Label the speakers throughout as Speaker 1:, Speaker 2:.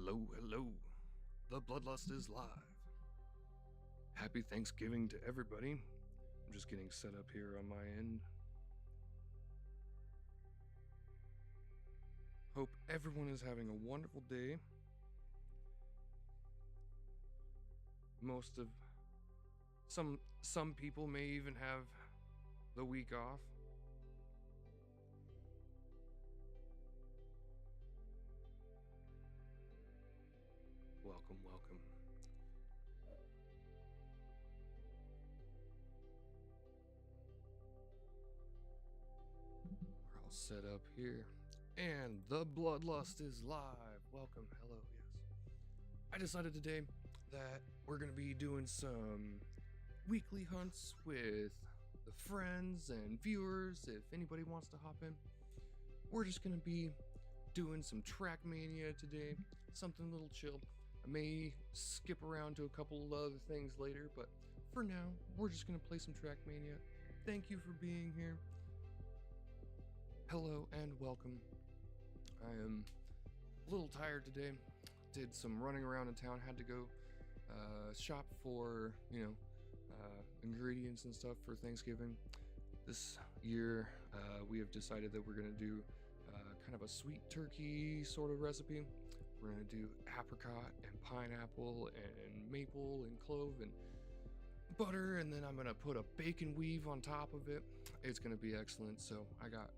Speaker 1: Hello, hello. The Bloodlust is live. Happy Thanksgiving to everybody. I'm just getting set up here on my end. Hope everyone is having a wonderful day. Some people may even have the week off. Welcome, welcome. We're all set up here. And the Bloodlust is live. Welcome, hello, yes. I decided today that we're going to be doing some weekly hunts with the friends and viewers. If anybody wants to hop in, we're just going to be doing some Trackmania today. Something a little chill. I may skip around to a couple of other things later, but for now, we're just going to play some Trackmania. Thank you for being here. Hello and welcome. I am a little tired today. Did some running around in town. Had to go shop for, ingredients and stuff for Thanksgiving. This year, we have decided that we're going to do kind of a sweet turkey sort of recipe. We're going to do apricot and pineapple and maple and clove and butter, and then I'm going to put a bacon weave on top of it. It's going to be excellent. So I got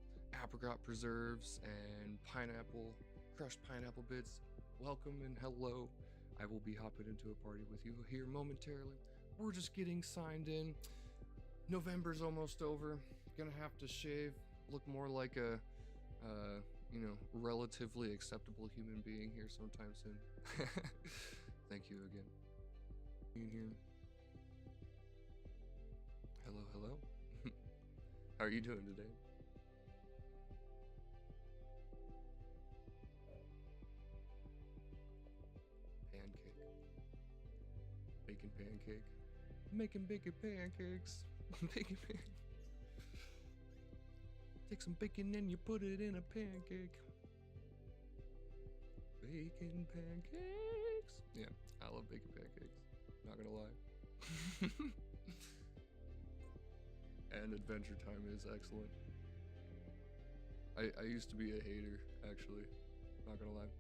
Speaker 1: apricot preserves and pineapple, crushed pineapple bits. Welcome and hello. I will be hopping into a party with you here momentarily. We're just getting signed in. November's almost over. Gonna have to shave, look more like a relatively acceptable human being here sometime soon. Thank you again. Being here. Hello, hello. How are you doing today? Pancake. Bacon pancake. Making bacon pancakes. Bacon pancakes. Take some bacon and you put it in a pancake. Bacon pancakes. Yeah, I love bacon pancakes. Not gonna lie. And Adventure Time is excellent. I used to be a hater, actually. Not gonna lie.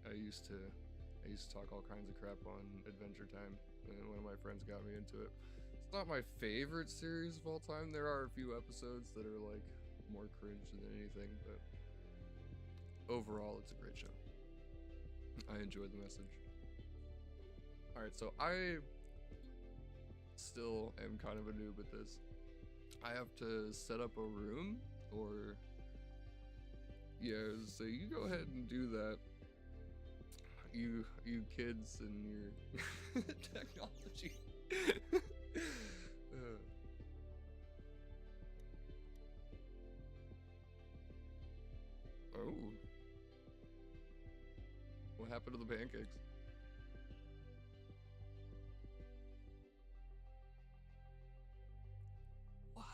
Speaker 1: I used to talk all kinds of crap on Adventure Time, and one of my friends got me into it. It's not my favorite series of all time. There are a few episodes that are like more cringe than anything, but overall it's a great show. I enjoy the message. Alright, so I still am kind of a noob at this. I have to set up a room, or yeah, so you go ahead and do that. You kids and your technology. Oh. What happened to the pancakes? What?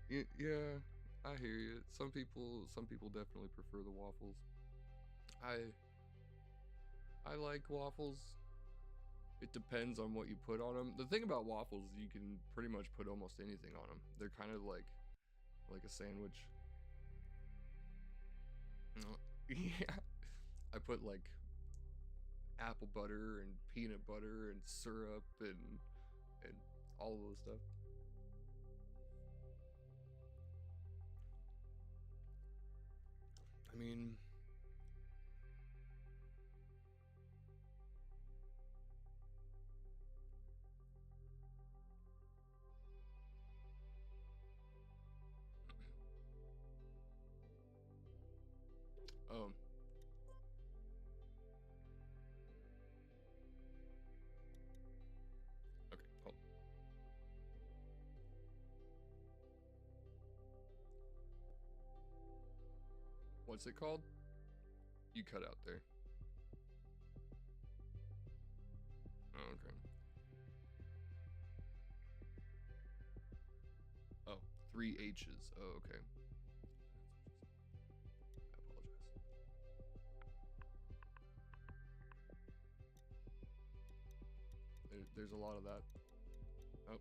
Speaker 1: Yeah, I hear you. Some people definitely prefer the waffles. I like waffles. It depends on what you put on them. The thing about waffles is you can pretty much put almost anything on them. They're kind of like a sandwich. Yeah. I put like apple butter and peanut butter and syrup and all of those stuff. I mean, oh. Okay, hold. What's it called? You cut out there. Oh, okay. Oh, 3 H's. Oh, okay. there's a lot of that. Oh.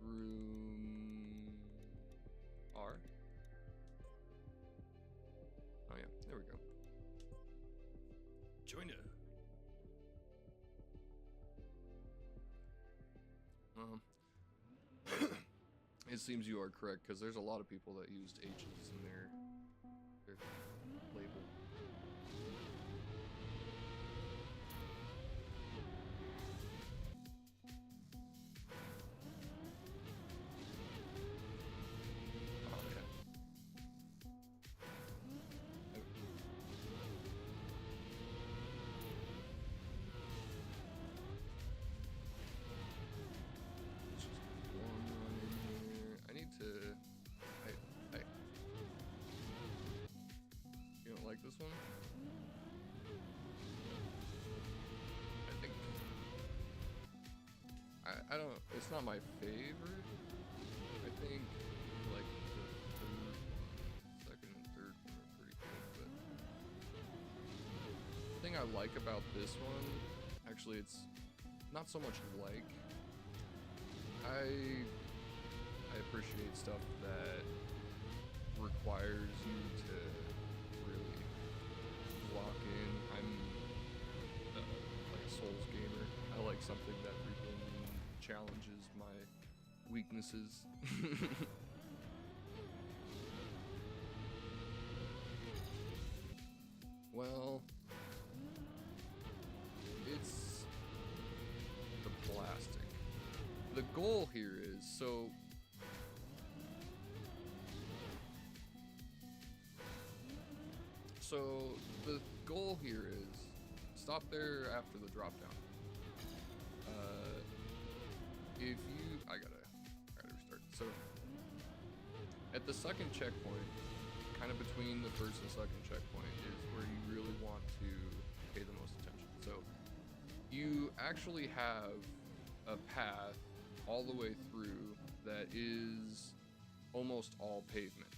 Speaker 1: Room R. Oh yeah, there we go. Join us. It seems you are correct, because there's a lot of people that used H's in their label. Oh yeah. You don't like this one? I think I don't. It's not my favorite. I think like the second and third one are pretty good. But the thing I like about this one, actually, it's not so much like. I appreciate stuff that requires you to really lock in. I'm like a Souls gamer. I like something that freaking challenges my weaknesses. Well, it's the plastic. The goal here is so the goal here is stop there after the drop down. If you I gotta restart. So at the second checkpoint, kind of between the first and second checkpoint, is where you really want to pay the most attention. So you actually have a path all the way through that is almost all pavement.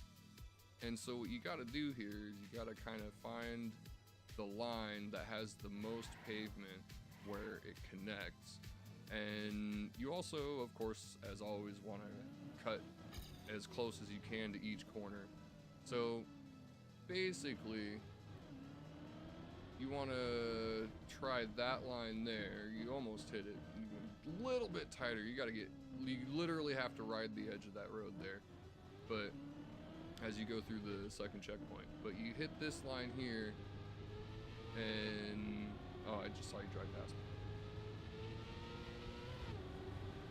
Speaker 1: And so what you got to do here is you got to kind of find the line that has the most pavement where it connects. And you also, of course, as always, want to cut as close as you can to each corner. So basically, you want to try that line there. You almost hit it. A little bit tighter. You literally have to ride the edge of that road there. But as you go through the second checkpoint. But you hit this line here, and oh, I just saw you drive past me.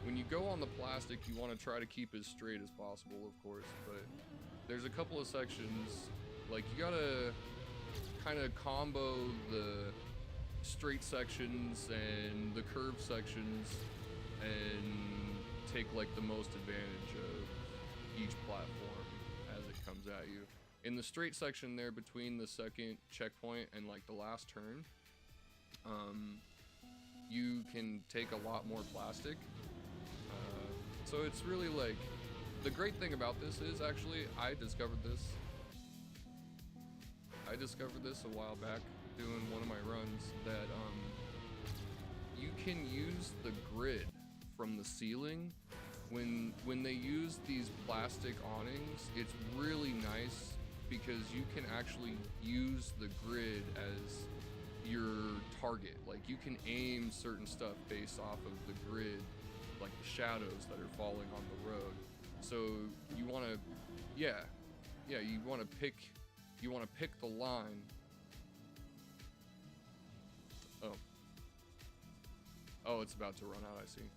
Speaker 1: When you go on the plastic, you want to try to keep as straight as possible, of course, but there's a couple of sections, like you gotta kind of combo the straight sections and the curved sections and take like the most advantage of each platform as it comes at you. In the straight section there between the second checkpoint and like the last turn, you can take a lot more plastic. So it's really like, the great thing about this is actually, I discovered this a while back doing one of my runs, that you can use the grid from the ceiling. When they use these plastic awnings, it's really nice because you can actually use the grid as your target. Like you can aim certain stuff based off of the grid, like the shadows that are falling on the road. So you want to, you want to pick the line. Oh, it's about to run out, I see.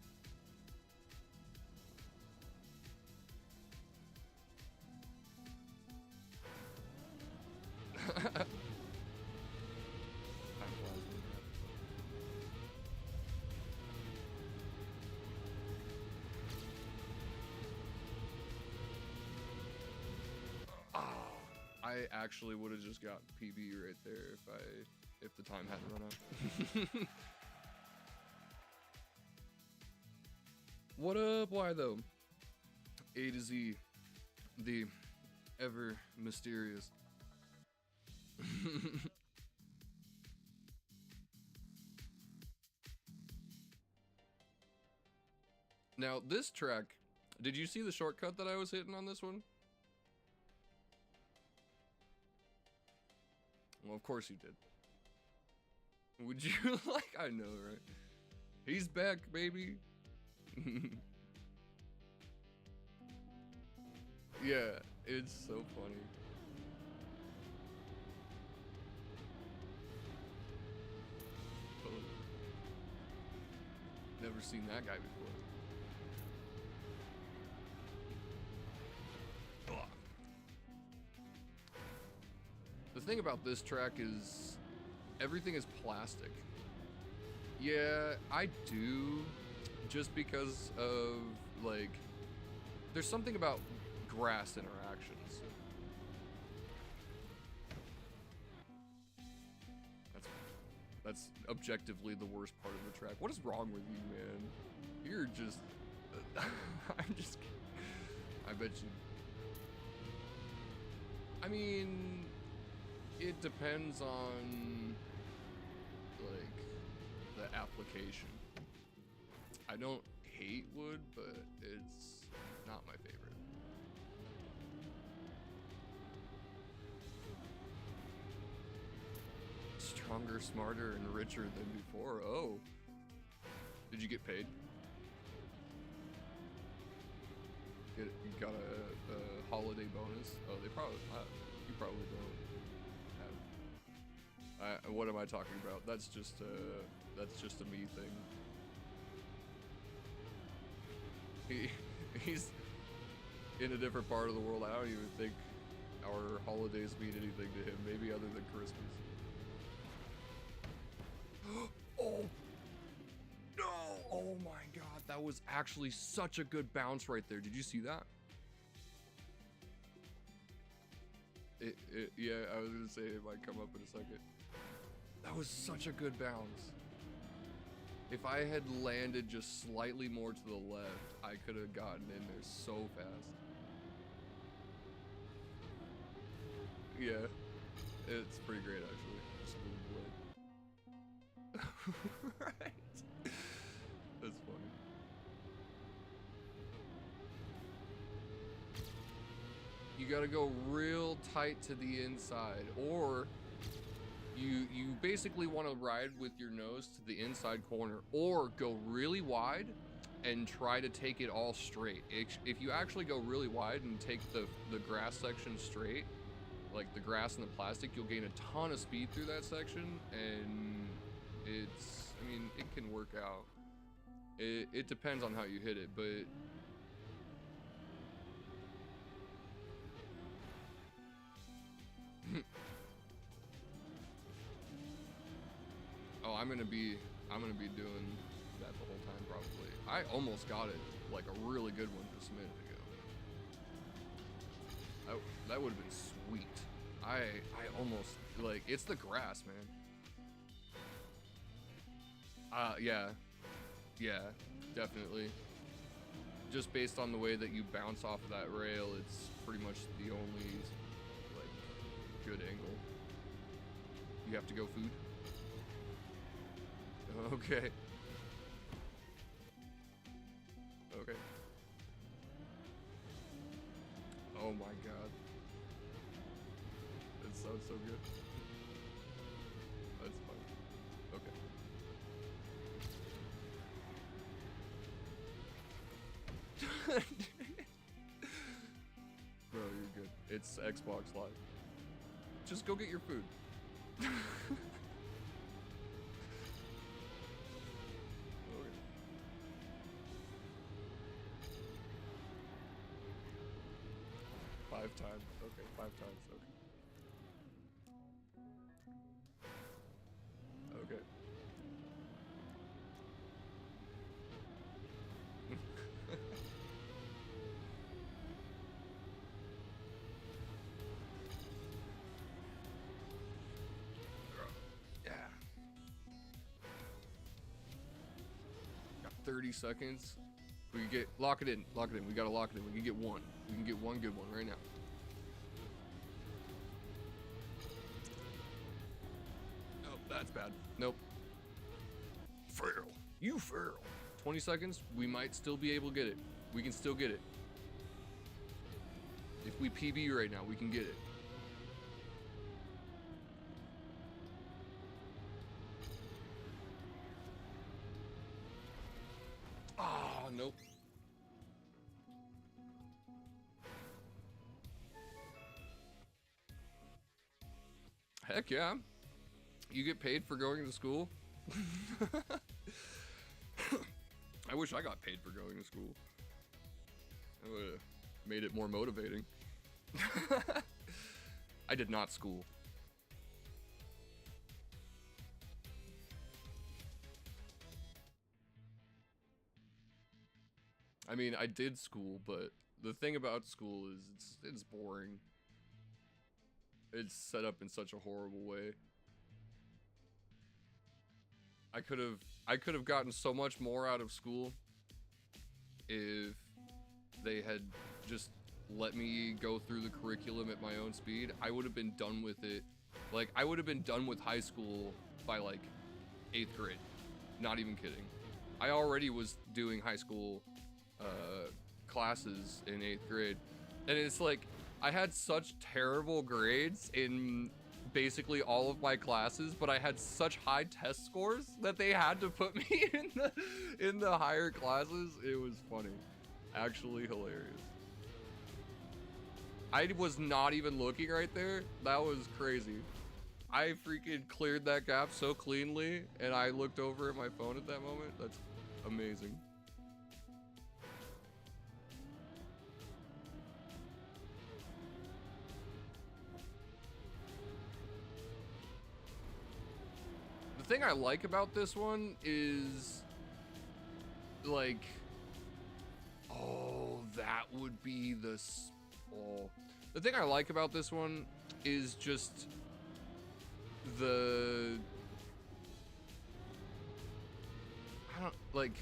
Speaker 1: I actually would have just got PB right there if the time hadn't run out. What up? Why though? A to Z, the ever mysterious. Now, this track, did you see the shortcut that I was hitting on this one? Well, of course you did. Would you like? I know, right? He's back, baby. Yeah, it's so funny. Oh. Never seen that guy before. Ugh. The thing about this track is everything is plastic. Yeah, I do, just because of, like, there's something about grass interactions. That's objectively the worst part of the track. What is wrong with you, man? You're just, I'm just kidding. I bet you. I mean, it depends on, like, the application. I don't hate wood, but it's not my favorite. Stronger, smarter, and richer than before. Oh. Did you get paid? You got a holiday bonus? Oh, they probably, you probably don't have. What am I talking about? That's just a me thing. He's in a different part of the world. I don't even think our holidays mean anything to him, maybe other than Christmas. Oh no! Oh my god, that was actually such a good bounce right there. Did you see that? Yeah, I was gonna say it might come up in a second. That was such a good bounce. If I had landed just slightly more to the left, I could have gotten in there so fast. Yeah, it's pretty great actually. Just a little delay. Right. That's funny. You gotta go real tight to the inside, or you basically want to ride with your nose to the inside corner, or go really wide and try to take it all straight. If you actually go really wide and take the grass section straight, like the grass and the plastic, you'll gain a ton of speed through that section, and it's, I mean, it can work out. It depends on how you hit it, but oh, I'm gonna be doing that the whole time probably. I almost got it, like a really good one just a minute ago. That would have been sweet. I almost, like, it's the grass, man. Yeah, definitely. Just based on the way that you bounce off of that rail, it's pretty much the only, like, good angle. You have to go food? Okay. Okay. Oh my god. It sounds so good. That's fun. Okay. Bro, you're good. It's Xbox Live. Just go get your food. Okay. 5 times. Okay, 5 times. Okay. Okay. Yeah. Got 30 seconds. We can lock it in. Lock it in. We gotta lock it in. We can get one. We can get one good one right now. Oh, that's bad. Nope. Feral. You feral. 20 seconds. We might still be able to get it. We can still get it. If we PB right now, we can get it. Ah, oh, nope. Heck yeah. You get paid for going to school? I wish I got paid for going to school. That would have made it more motivating. I did not school. I mean, I did school, but the thing about school is it's boring. It's set up in such a horrible way. I could have gotten so much more out of school if they had just let me go through the curriculum at my own speed. I would have been done with it. Like, I would have been done with high school by like 8th grade. Not even kidding. I already was doing high school classes in 8th grade. And it's like, I had such terrible grades in basically all of my classes, but I had such high test scores that they had to put me in the higher classes. It was funny. Actually hilarious. I was not even looking right there. That was crazy. I freaking cleared that gap so cleanly, and I looked over at my phone at that moment. That's amazing. The thing I like about this one is, like, oh, that would be the, oh. The thing I like about this one is just the, I don't, like,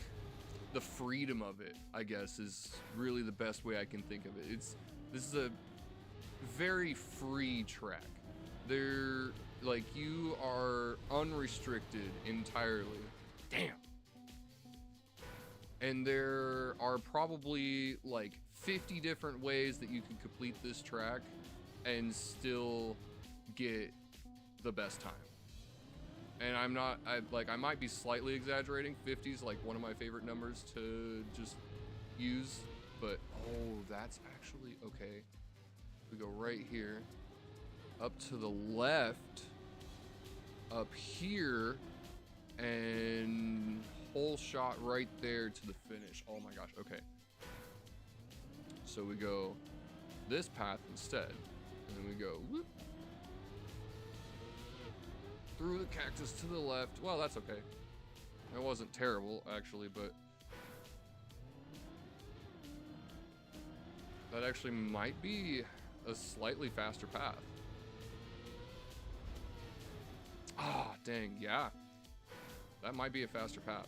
Speaker 1: the freedom of it, I guess, is really the best way I can think of it. This is a very free track. They're, like, you are unrestricted entirely. Damn. And there are probably like 50 different ways that you can complete this track and still get the best time. And I might be slightly exaggerating. 50 is like one of my favorite numbers to just use, but oh, that's actually okay. We go right here, up to the left, up here, and whole shot right there to the finish. Oh my gosh, okay. So we go this path instead, and then we go whoop, through the cactus to the left. Well, that's okay. It wasn't terrible, actually, but that actually might be a slightly faster path. Ah, dang, yeah. That might be a faster path.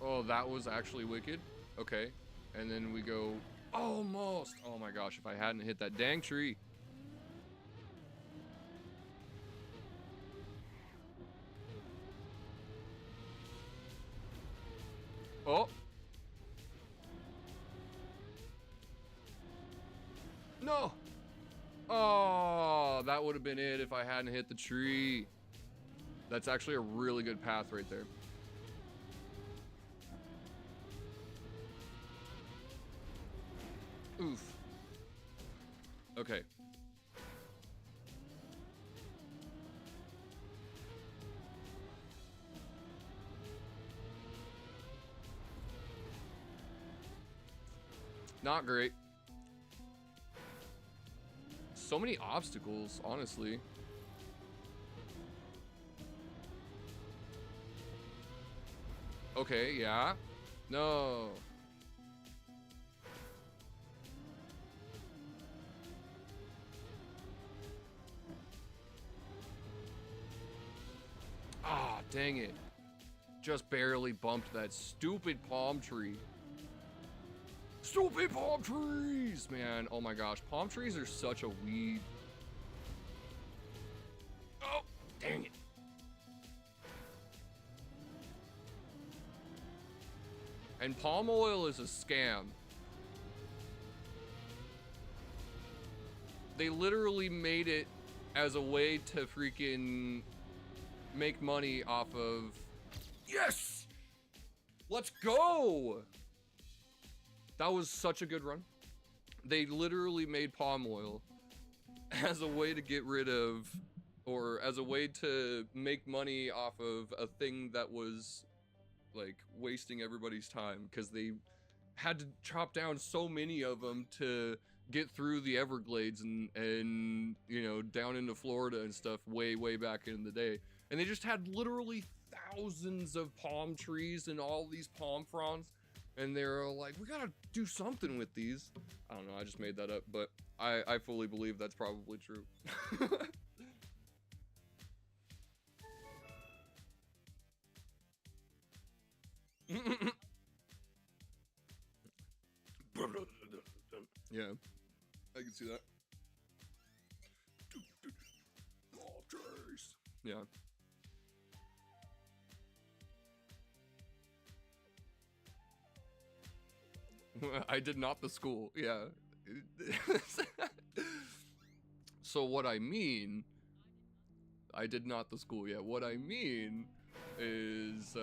Speaker 1: Oh, that was actually wicked. Okay. And then we go almost. Oh my gosh, if I hadn't hit that dang tree. Oh. No. Oh, that would have been it if I hadn't hit the tree. That's actually a really good path right there. Oof. Okay. Not great. So many obstacles, honestly. Okay, yeah. No. Dang it. Just barely bumped that stupid palm tree. Stupid palm trees, man. Oh my gosh, palm trees are such a weed. Oh, dang it. And palm oil is a scam. They literally made it as a way to freaking make money off of... Yes! Let's go! That was such a good run. They literally made palm oil as a way to get rid of, or as a way to make money off of a thing that was like wasting everybody's time, because they had to chop down so many of them to get through the Everglades and you know, down into Florida and stuff way back in the day. And they just had literally thousands of palm trees and all these palm fronds, and they're like, we gotta do something with these. I don't know, I just made that up, but I fully believe that's probably true. Yeah, I can see that. Palm trees. Yeah. I did not the school, yeah. So what I mean, I did not the school, yeah. What I mean is,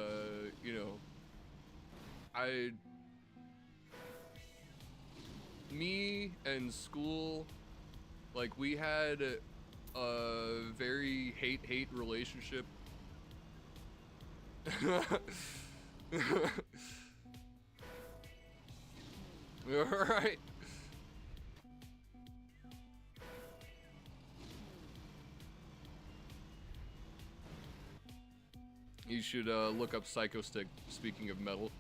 Speaker 1: you know, me and school, like, we had a very hate relationship. Alright. You should look up Psycho Stick, speaking of metal.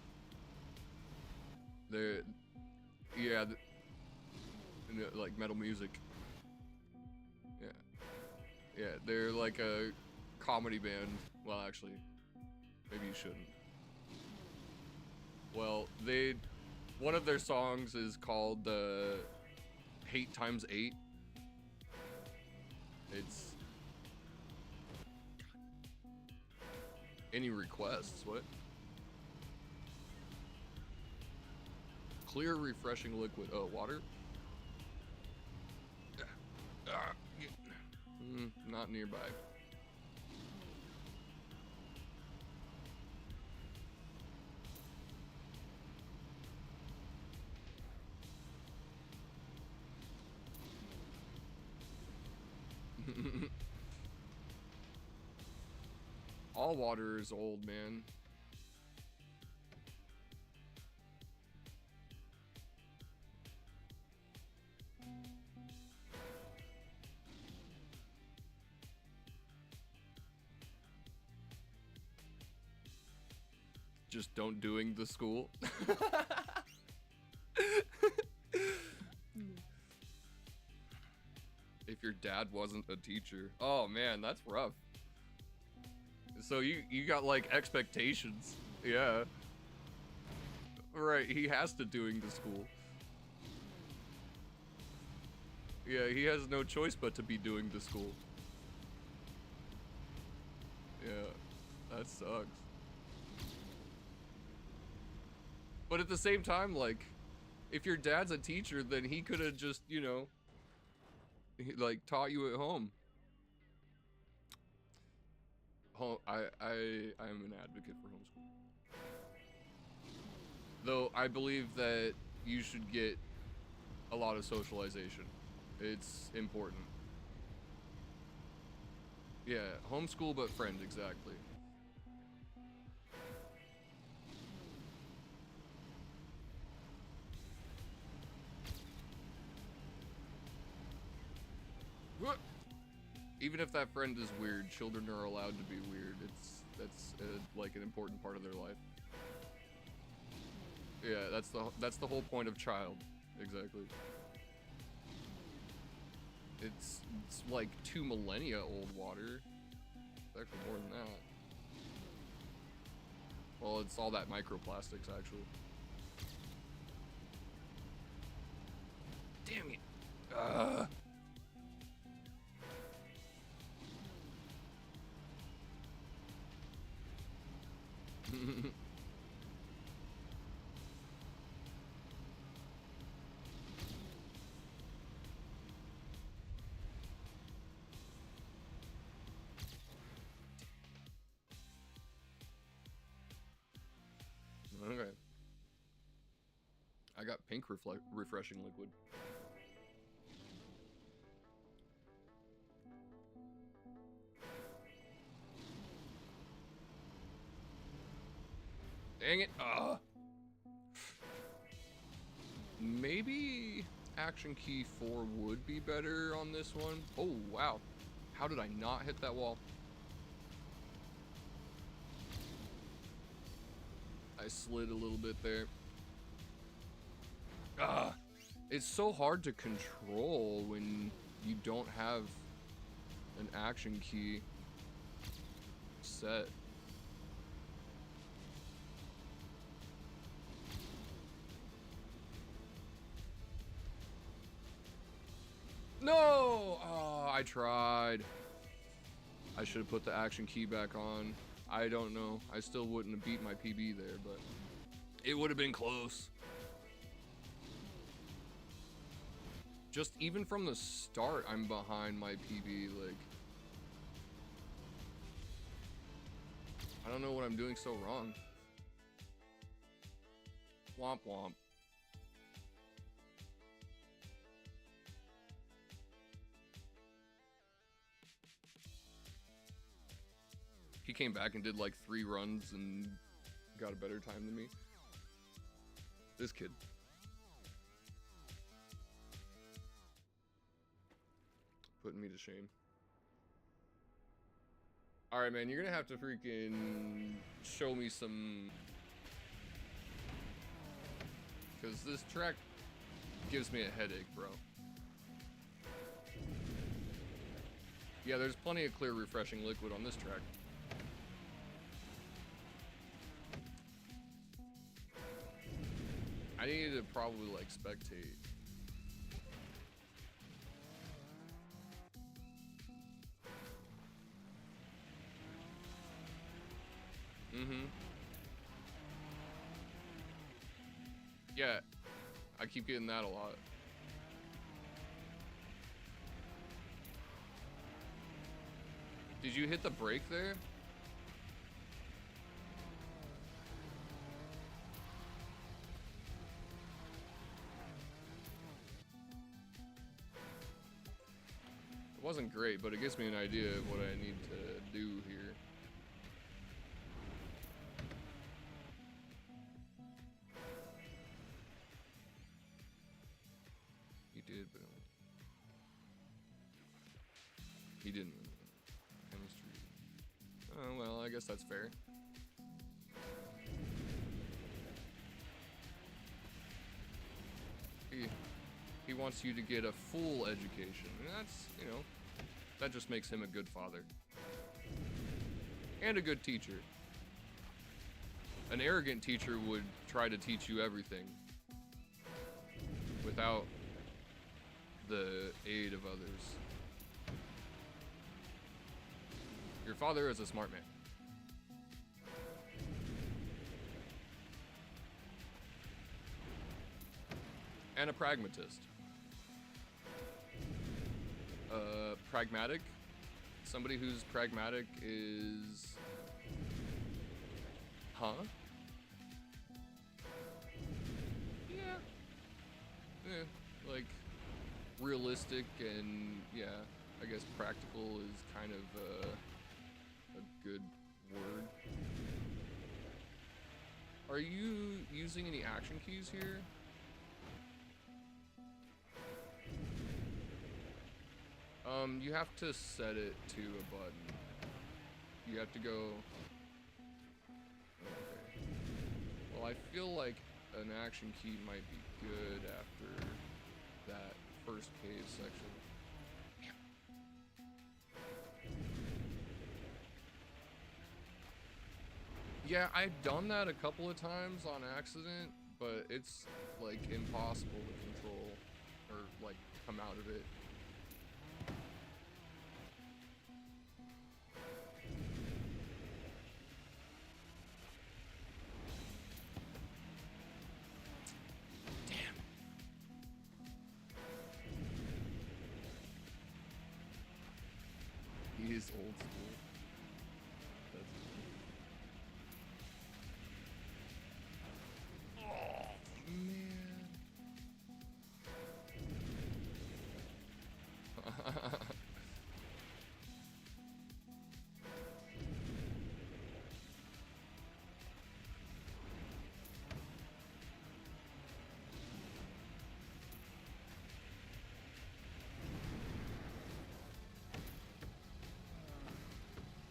Speaker 1: They're, yeah, like metal music. Yeah. Yeah, they're like a comedy band. Well, actually, maybe you shouldn't. Well, one of their songs is called Hate Times 8. It's... Any requests? What? Clear, refreshing liquid. Oh, water? Not nearby. All water is old, man. Just don't doing the school. If your dad wasn't a teacher. Oh man, that's rough. So you got like expectations. Yeah. Right, he has to doing the school. Yeah, he has no choice but to be doing the school. Yeah, that sucks. But at the same time, like, if your dad's a teacher, then he could have just, you know, like, taught you at home. I am an advocate for homeschool. Though I believe that you should get a lot of socialization. It's important. Yeah, homeschool but friend, exactly. What? Even if that friend is weird, children are allowed to be weird. That's like an important part of their life. Yeah, that's the whole point of child. Exactly. It's like 2 millennia old water. It's actually more than that. Well, it's all that microplastics, actually. Damn it. Okay. I got pink refreshing liquid. Dang it. Maybe action key 4 would be better on this one. Oh, wow. How did I not hit that wall? I slid a little bit there. It's so hard to control when you don't have an action key set. No! Oh, I tried. I should have put the action key back on. I don't know. I still wouldn't have beat my PB there, but it would have been close. Just even from the start, I'm behind my PB. Like, I don't know what I'm doing so wrong. Womp womp. He came back and did like 3 runs and got a better time than me. This kid. Putting me to shame. Alright, man, you're gonna have to freaking show me some... Because this track gives me a headache, bro. Yeah, there's plenty of clear, refreshing liquid on this track. I need to probably, like, spectate. Yeah, I keep getting that a lot. Did you hit the brake there? It wasn't great, but it gives me an idea of what I need to do here. Did, but he didn't. Chemistry. Oh, well, I guess that's fair. He wants you to get a full education, and that's, you know, that just makes him a good father. And a good teacher. An arrogant teacher would try to teach you everything without the aid of others. Your father is a smart man. And a pragmatist. Pragmatic. Somebody who's pragmatic is... Huh? Yeah. Like... realistic and, yeah, I guess practical is kind of a good word. Are you using any action keys here? You have to set it to a button. You have to go... Okay. Well, I feel like an action key might be good after that first cave section. Yeah, I've done that a couple of times on accident, but it's like impossible to control or like come out of it. He is old school. That's funny. Oh man.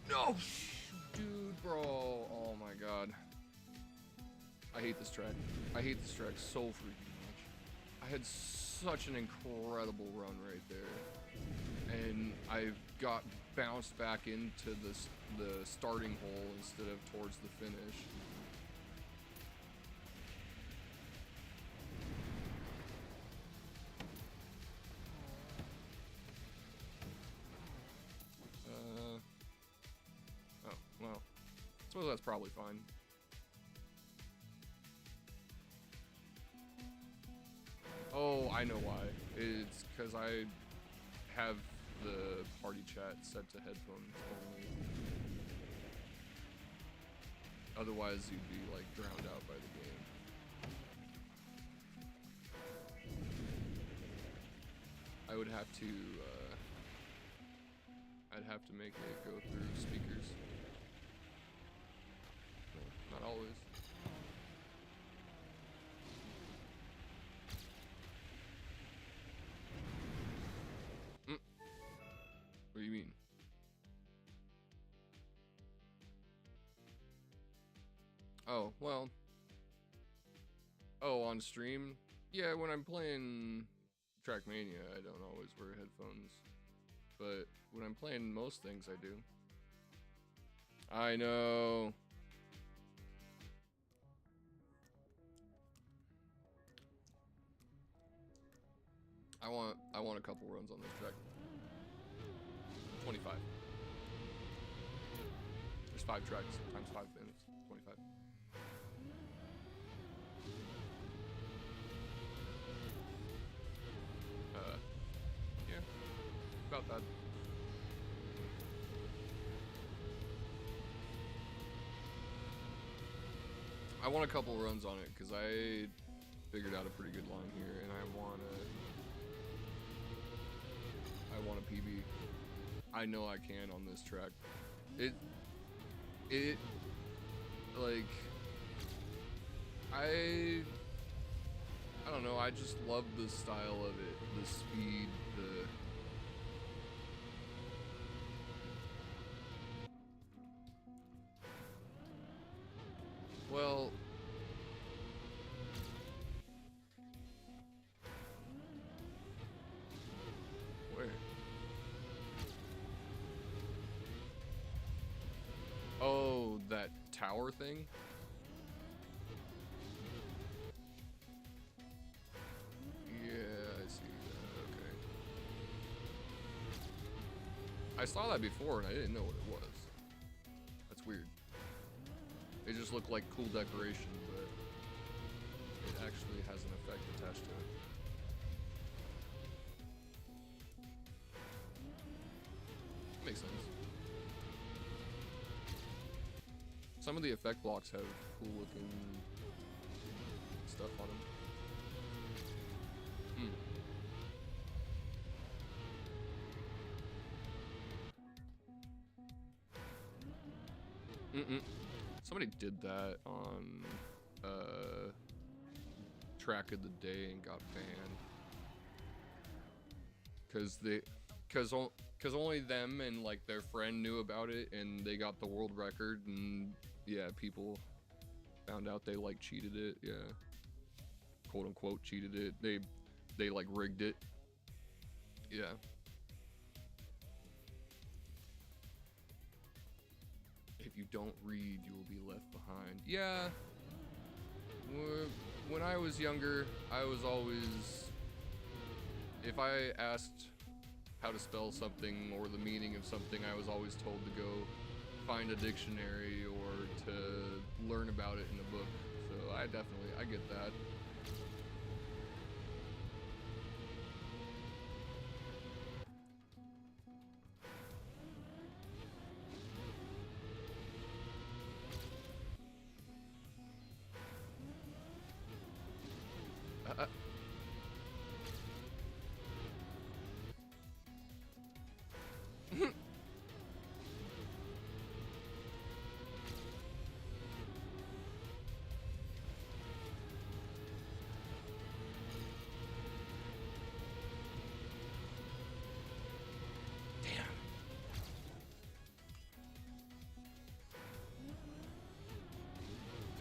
Speaker 1: No, dude, bro. Oh my god. I hate this track. I hate this track so freaking much. I had such an incredible run right there, and I got bounced back into the starting hole instead of towards the finish. Oh, well, I suppose that's probably fine. Oh, I know why. It's because I have the party chat set to headphones only. Otherwise, you'd be like drowned out by the game. I would have to, I'd have to make it go through speakers. No, not always. What do you mean? Oh, well. Oh, on stream? Yeah, when I'm playing Trackmania, I don't always wear headphones. But when I'm playing most things, I do. I know. I want a couple runs on this track. 25. There's 5 tracks times 5 minutes. 25. Yeah, about that. I want a couple runs on it because I figured out a pretty good line here, and I want a PB. I know I can on this track. It like I don't know, I just love the style of it, the speed, well, where? Oh, that tower thing? Yeah, I see that. Okay. I saw that before and I didn't know what it was. That's weird. It just looked like cool decoration, but it actually has an effect attached to it. Makes sense. Some of the effect blocks have cool looking stuff on them. Somebody did that on Track of the Day and got banned because only them and like their friend knew about it, and they got the world record, and yeah, people found out they like cheated it. Yeah, quote unquote cheated it. They like rigged it. Yeah. If If you don't read, you will be left behind. Yeah. When I was younger, I was always, if I asked how to spell something or the meaning of something, I was always told to go find a dictionary or to learn about it in a book. So I get that.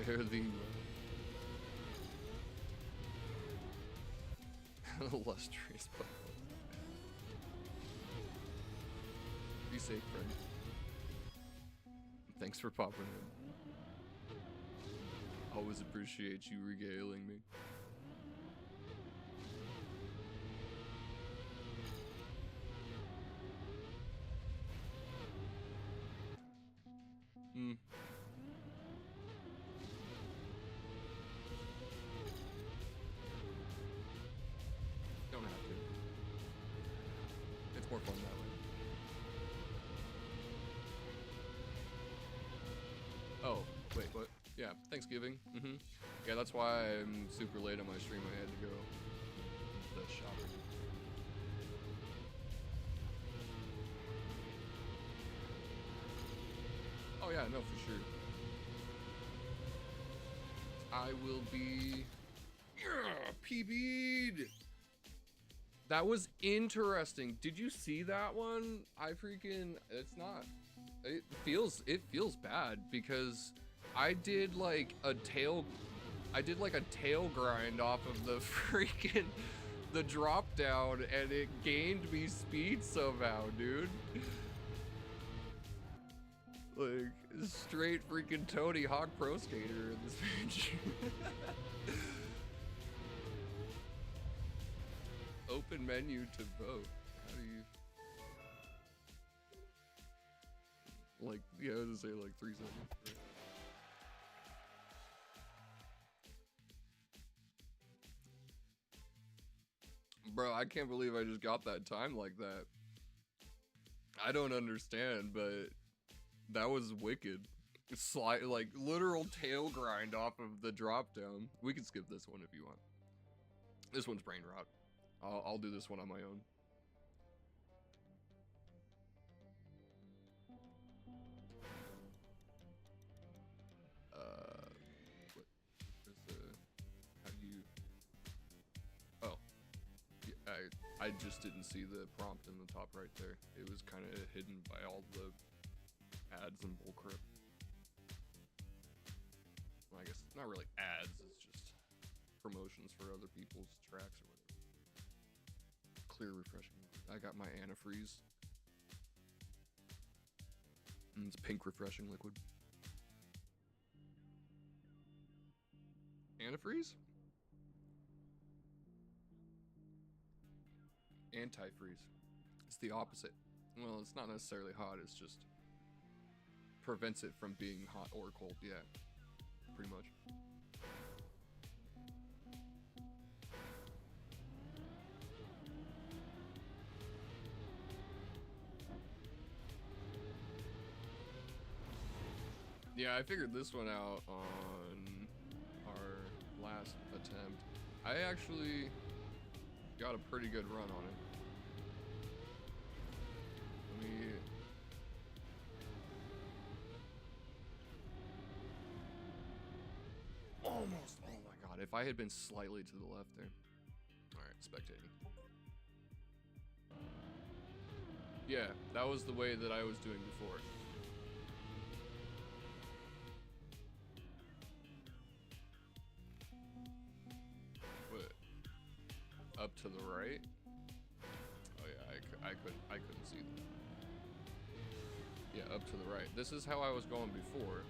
Speaker 1: Fare thee well. Illustrious buffalo. Be safe, friend. Thanks for popping in. Always appreciate you regaling me. Don't have to. It's more fun that way. Oh, wait, what? Yeah, Thanksgiving. Yeah, that's why I'm super late on my stream. I had to go the shopping. Oh yeah, no, for sure. I will be PB'd. That was interesting. Did you see that one? It's not. It feels bad because I did like a tail grind off of the freaking the drop down and it gained me speed somehow, dude. Like straight freaking Tony Hawk Pro Skater in this match. Open menu to vote. How do you like, yeah, I was gonna say like 3 seconds. Right? Bro, I can't believe I just got that time like that. I don't understand, but that was wicked. Like literal tail grind off of the drop down. We can skip this one if you want. This one's brain rot. I'll do this one on my own. What? There's the, how do you? Oh, yeah, I just didn't see the prompt in the top right there. It was kind of hidden by all the ads and bullcrap. Well, I guess not really ads. It's just promotions for other people's tracks or whatever. Clear, refreshing. I got my antifreeze. And it's pink refreshing liquid. Antifreeze? Antifreeze. It's the opposite. Well, it's not necessarily hot, it's just prevents it from being hot or cold. Yeah, pretty much. Yeah, I figured this one out on our last attempt. I actually got a pretty good run on it. Let me... Almost! Oh my god, if I had been slightly to the left there. Alright, spectating. Yeah, that was the way that I was doing before. Up to the right? Oh yeah, I couldn't see that. Yeah, up to the right. This is how I was going before.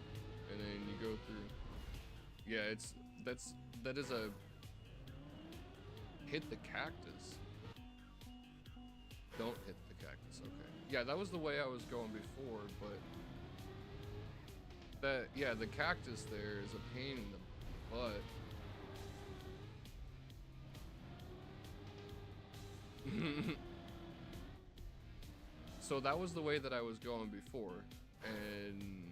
Speaker 1: And then you go through. Yeah, that is a hit the cactus. Don't hit the cactus. Okay. Yeah, that was the way I was going before, but the cactus there is a pain in the butt. So that was the way that I was going before, and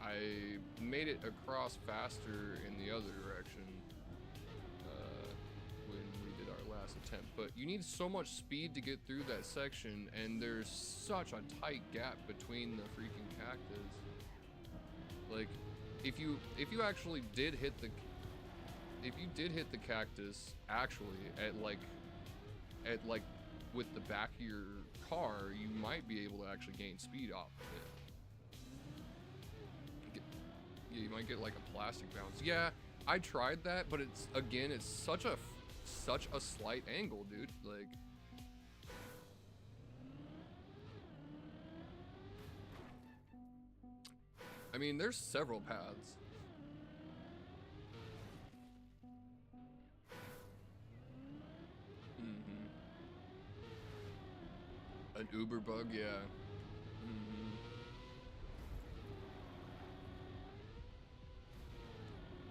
Speaker 1: I made it across faster in the other direction when we did our last attempt. But you need so much speed to get through that section, and there's such a tight gap between the freaking cactus. Like, if you actually did hit the cactus actually at like with the back of your car, you might be able to actually gain speed off of it. Yeah, you might get like a plastic bounce. Yeah, I tried that, but it's such a slight angle, dude. Like, I mean, there's several paths. An Uber bug, yeah.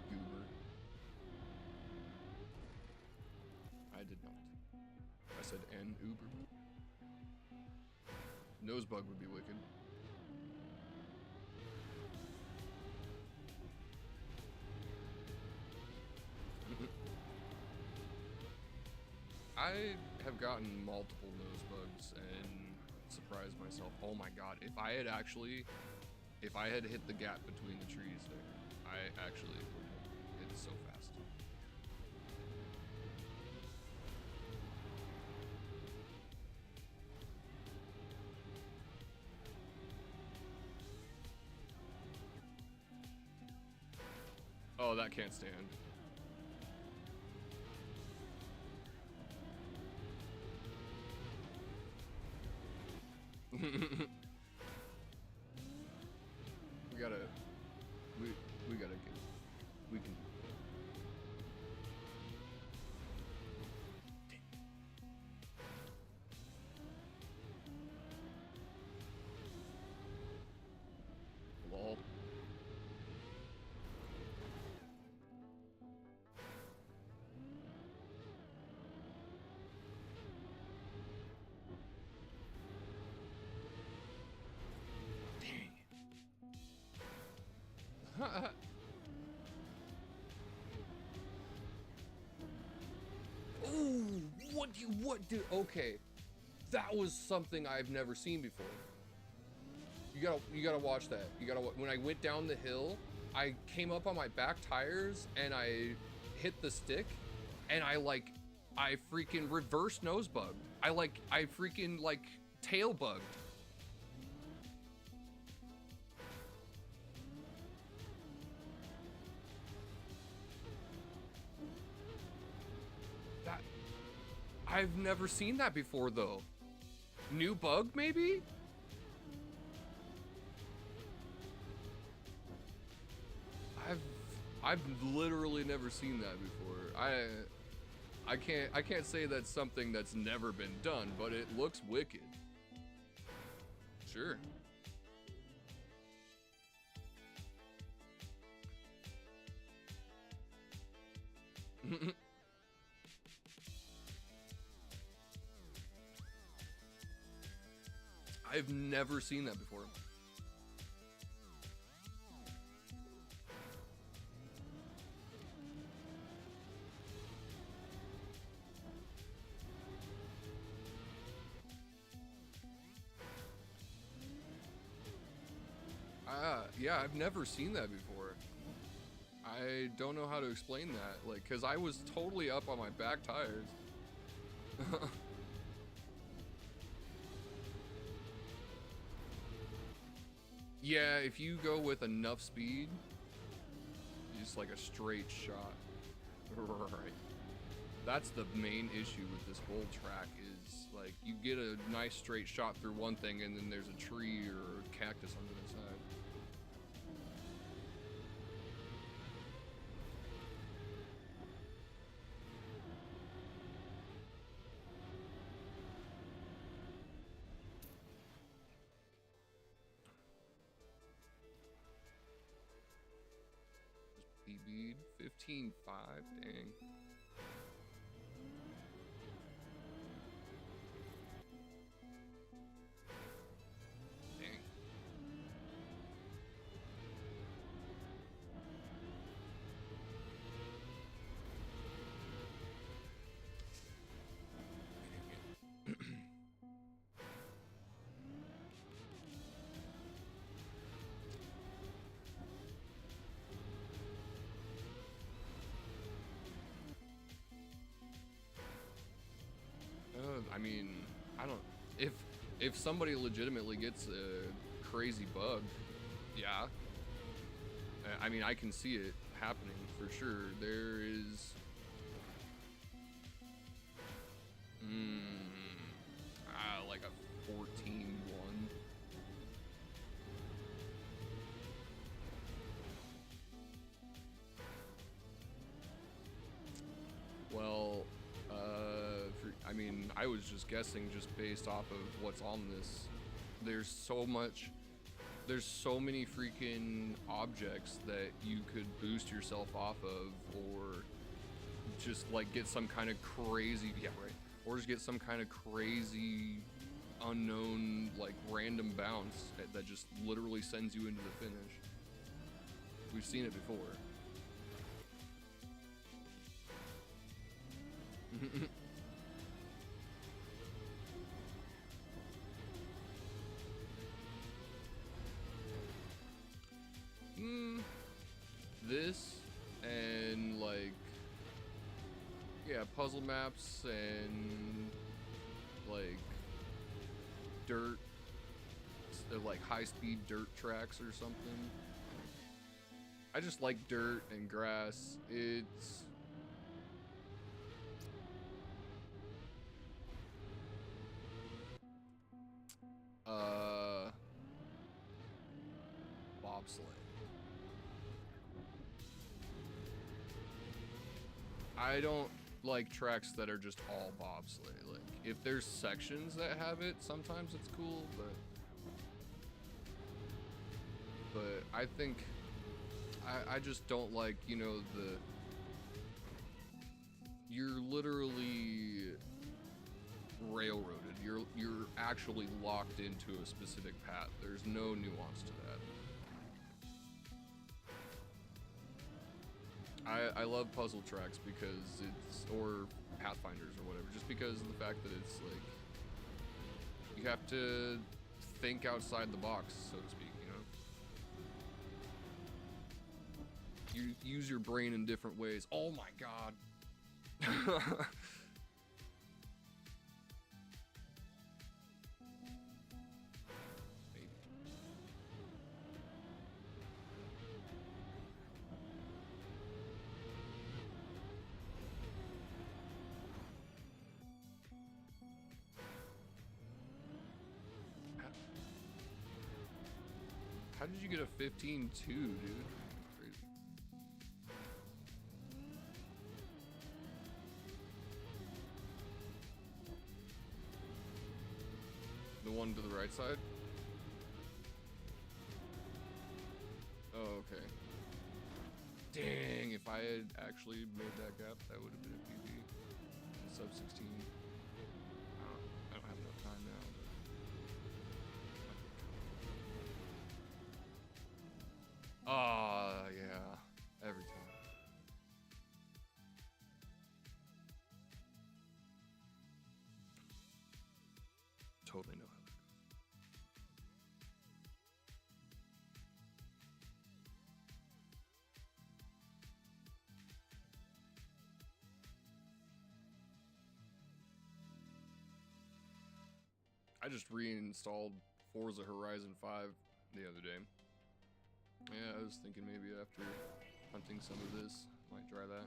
Speaker 1: Uber. I did not. I said an Uber. Nosebug would be wicked. I have gotten multiple nosebugs and surprised myself. Oh my god, if I had hit the gap between the trees there, I actually would have hit it so fast. Oh, that can't stand. we gotta get, we can do it. Lol. Oh, what do, okay. That was something I've never seen before. You gotta watch that. When I went down the hill, I came up on my back tires and I hit the stick and I freaking reverse nose bugged. I freaking tail bugged. I've never seen that before though. New bug maybe? I've literally never seen that before. I can't say that's something that's never been done, but it looks wicked. Sure. I've never seen that before. Yeah, I've never seen that before. I don't know how to explain that, like, cause I was totally up on my back tires. Yeah, if you go with enough speed, just like a straight shot. Right. That's the main issue with this whole track is, like, you get a nice straight shot through one thing and then there's a tree or a cactus on the other side. Just PB'd 15-5, dang. I mean, I don't. If somebody legitimately gets a crazy bug, yeah. I mean, I can see it happening for sure. There is. Like a 14-1. Well, I mean, I was just guessing just based off of what's on this. There's so many freaking objects that you could boost yourself off of, or just like get some kind of crazy, yeah, right, or just get some kind of crazy unknown like random bounce that just literally sends you into the finish. We've seen it before. This and like, yeah, puzzle maps and like dirt, like high-speed dirt tracks or something. I just like dirt and grass. It's bobsleigh. I don't like tracks that are just all bobsleigh. Like, if there's sections that have it, sometimes it's cool, but I think I just don't like, you know, you're literally railroaded. You're actually locked into a specific path. There's no nuance to that. I love puzzle tracks because it's, or Pathfinders or whatever, just because of the fact that it's like, you have to think outside the box, so to speak, you know? You use your brain in different ways. Oh my god. How did you get a 15-2, dude? Crazy. The one to the right side? Oh, okay. Dang, if I had actually made that gap, that would have been a PB. Sub 16. I don't have enough time now. Yeah, every time. Totally know how that goes. I just reinstalled Forza Horizon 5 the other day. Yeah, I was thinking maybe after hunting some of this, might try that.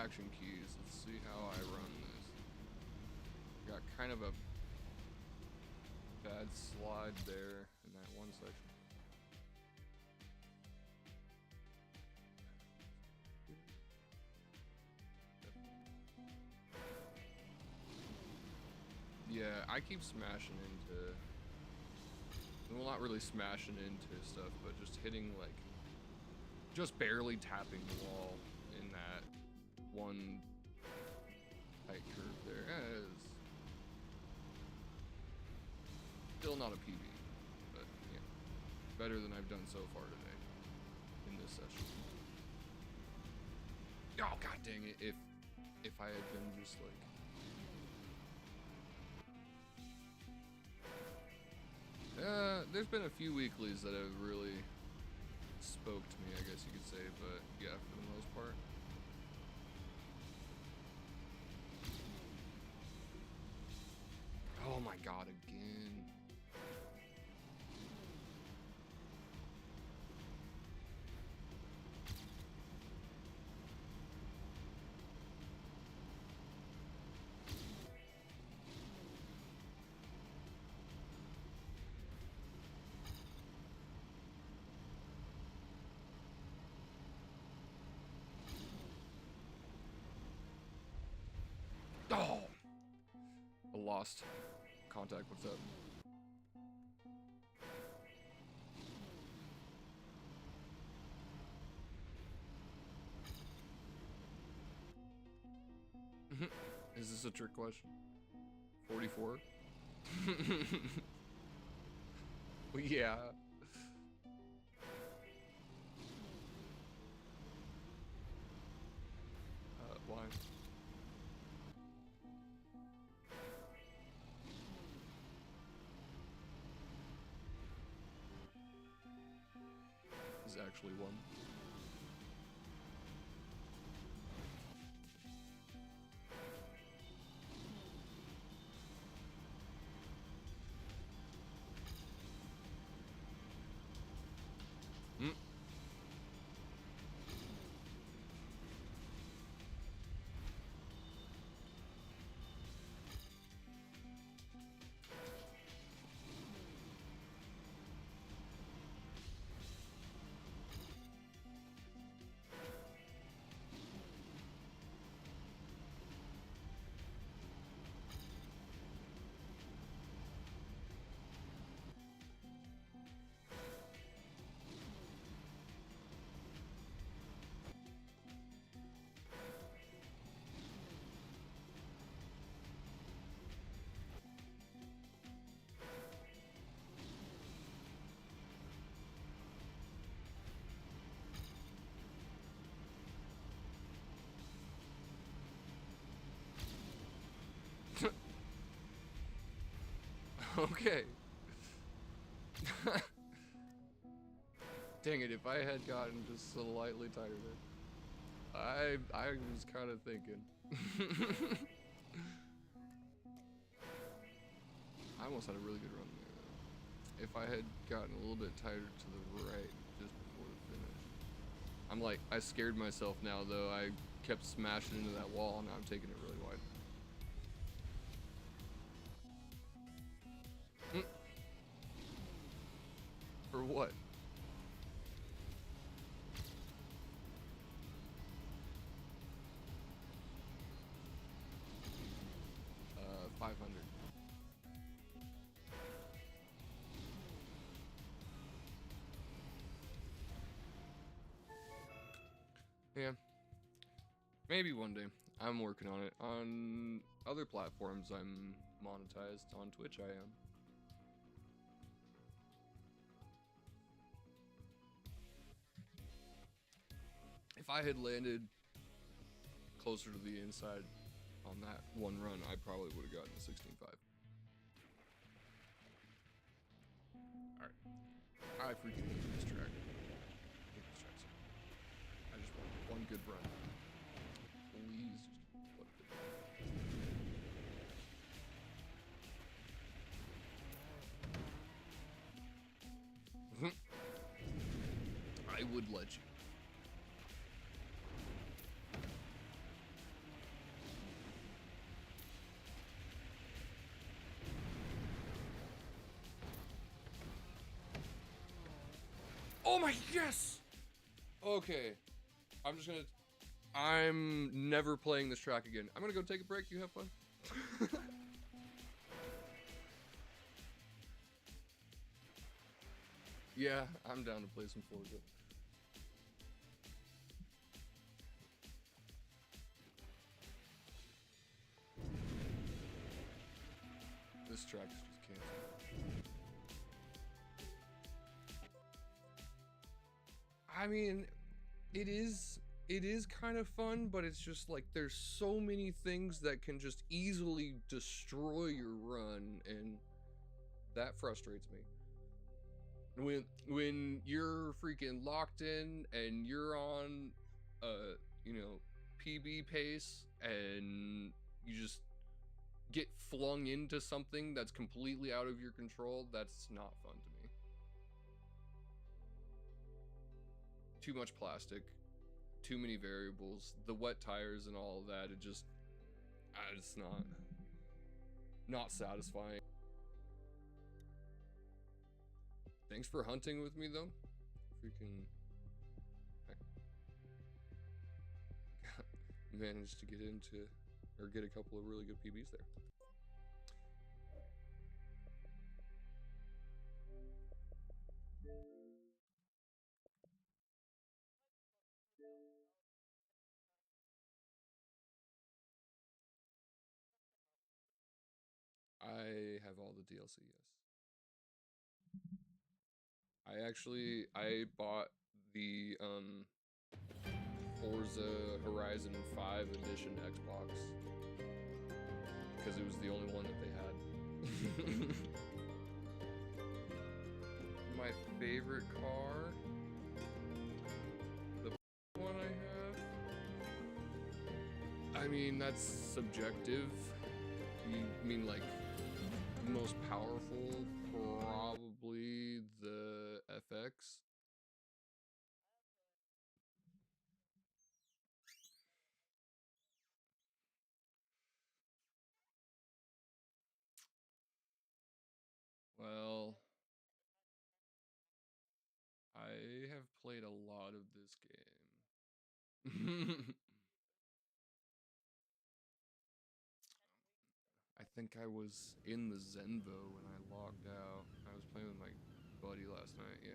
Speaker 1: action keys. Let's see how I run this. Got kind of a bad slide there in that one section. Yeah, I keep smashing into, well, not really smashing into stuff, but just hitting, like, just barely tapping the wall in that one tight curve there. It's still not a PB, but yeah, better than I've done so far today in this session. Oh, god dang it, if I had been just like, there's been a few weeklies that have really spoke to me, I guess you could say, but yeah, for the most part. Oh my god, again. Oh! I lost contact. What's up? Is this a trick question? 44? Well, yeah. Why? Is actually one. Okay. Dang it, if I had gotten just slightly tighter there. I was kind of thinking. I almost had a really good run there, though. If I had gotten a little bit tighter to the right just before the finish. I'm like, I scared myself now, though. I kept smashing into that wall, and now I'm taking it really wide. For what? 500. Yeah. Maybe one day. I'm working on it. On other platforms, I'm monetized. On Twitch, I am. If I had landed closer to the inside on that one run, I probably would have gotten a 16.5. Alright. I freaking hate this track. I just want one good run. Please just let it. I would let you. Oh my, yes! Okay. I'm never playing this track again. I'm gonna go take a break. You have fun. Yeah, I'm down to play some Forza. This track is just canceled. I mean, it is kind of fun, but it's just like there's so many things that can just easily destroy your run, and that frustrates me. When you're freaking locked in and you're on you know, PB pace, and you just get flung into something that's completely out of your control, that's not fun to me. Too much plastic, too many variables, the wet tires and all of that, it's not satisfying. Thanks for hunting with me though. Freaking managed to get a couple of really good PBs there. I have all the DLC, yes. I bought the Forza Horizon 5 edition Xbox because it was the only one that they had. My favorite car, the one I have. I mean, that's subjective. You mean like most powerful? Probably the FX. Well, I have played a lot of this game. I think I was in the Zenvo when I logged out. I was playing with my buddy last night. Yeah,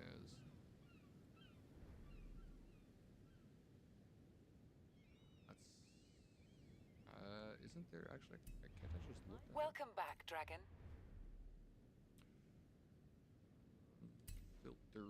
Speaker 1: isn't there actually? Can't I just look that?
Speaker 2: Welcome back, Dragon.
Speaker 1: Filter.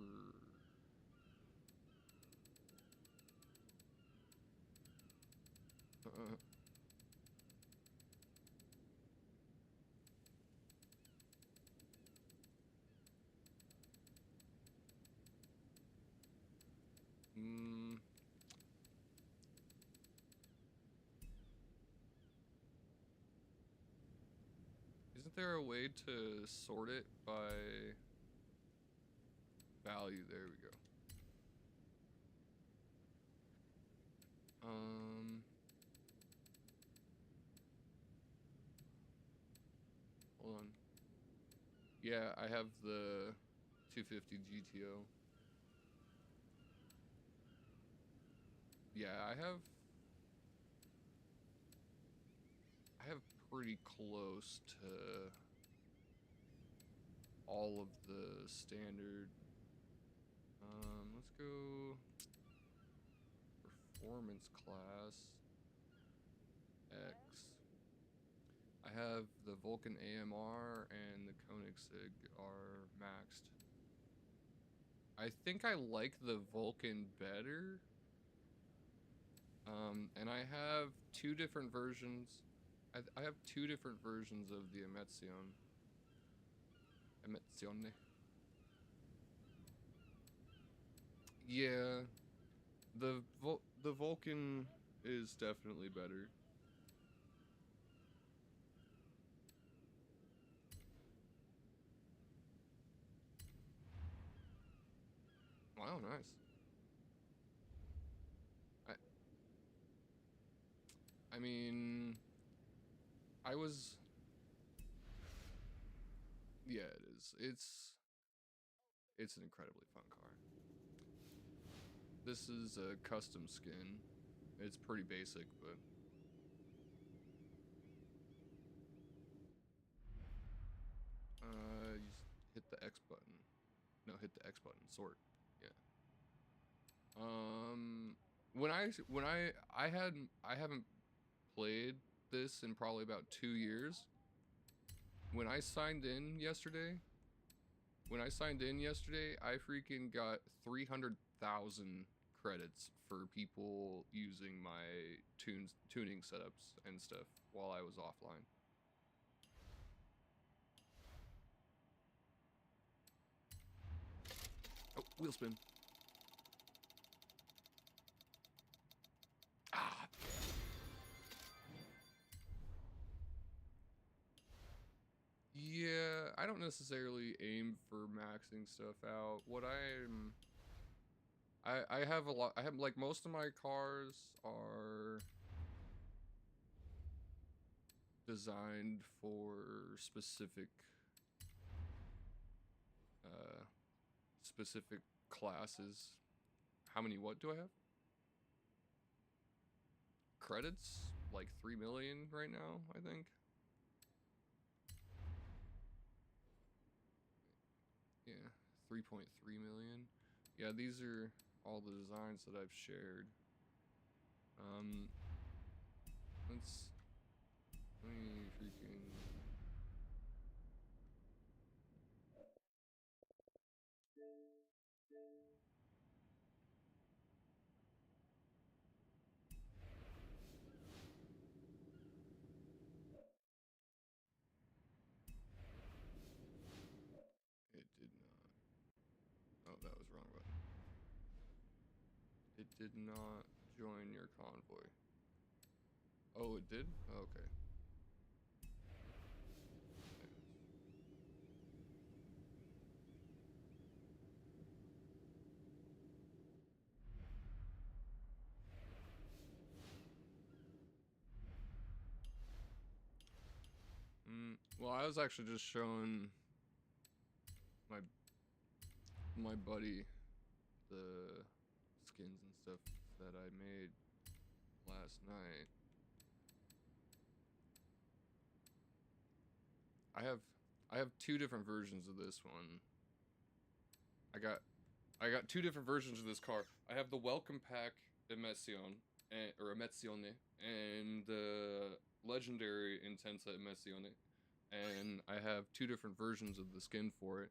Speaker 1: Isn't there a way to sort it by value? There we go. Hold on. Yeah, I have the 250 GTO. Yeah, I have pretty close to all of the standard. Let's go performance class X. I have the Vulcan AMR and the Koenigsegg are maxed. I think I like the Vulcan better. And I have two different versions. I have two different versions of the Emezione. Yeah, the Vulcan is definitely better. Wow, nice. I mean, I was. Yeah, it is. It's an incredibly fun car. This is a custom skin. It's pretty basic, but you hit the X button. No, hit the X button. Sort. Yeah. I haven't played this in probably about 2 years. When I signed in yesterday, I freaking got 300,000 credits for people using my tuning setups and stuff while I was offline. Oh, wheel spin. Ah. Yeah, I don't necessarily aim for maxing stuff out. What I have a lot. I have, like, most of my cars are designed for specific specific classes. How many what do I have? Credits? Like 3 million right now, I think. Yeah, 3.3 million. Yeah, these are all the designs that I've shared. Let me freaking... It did not. Oh, that was wrong button. It did not join your convoy. Oh, it did? Oh, okay. Well, I was actually just showing my buddy the skins and stuff that I made last night. I have 2 different versions of this one. I got 2 different versions of this car. I have the Welcome Pack Emission, or Emissione, and the Legendary Intensa Emissione, and I have 2 different versions of the skin for it.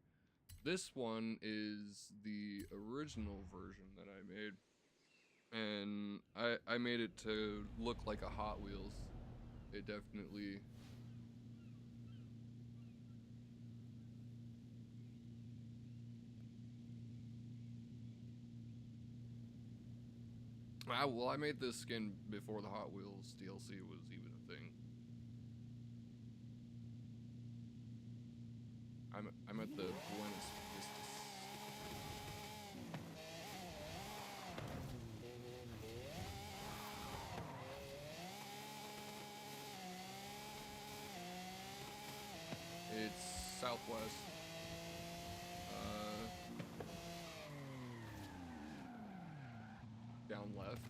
Speaker 1: This one is the original version that I made, and I made it to look like a Hot Wheels. It definitely... well, I made this skin before the Hot Wheels DLC was even a thing. I'm at the Buenos Vistas. It's southwest. Down left.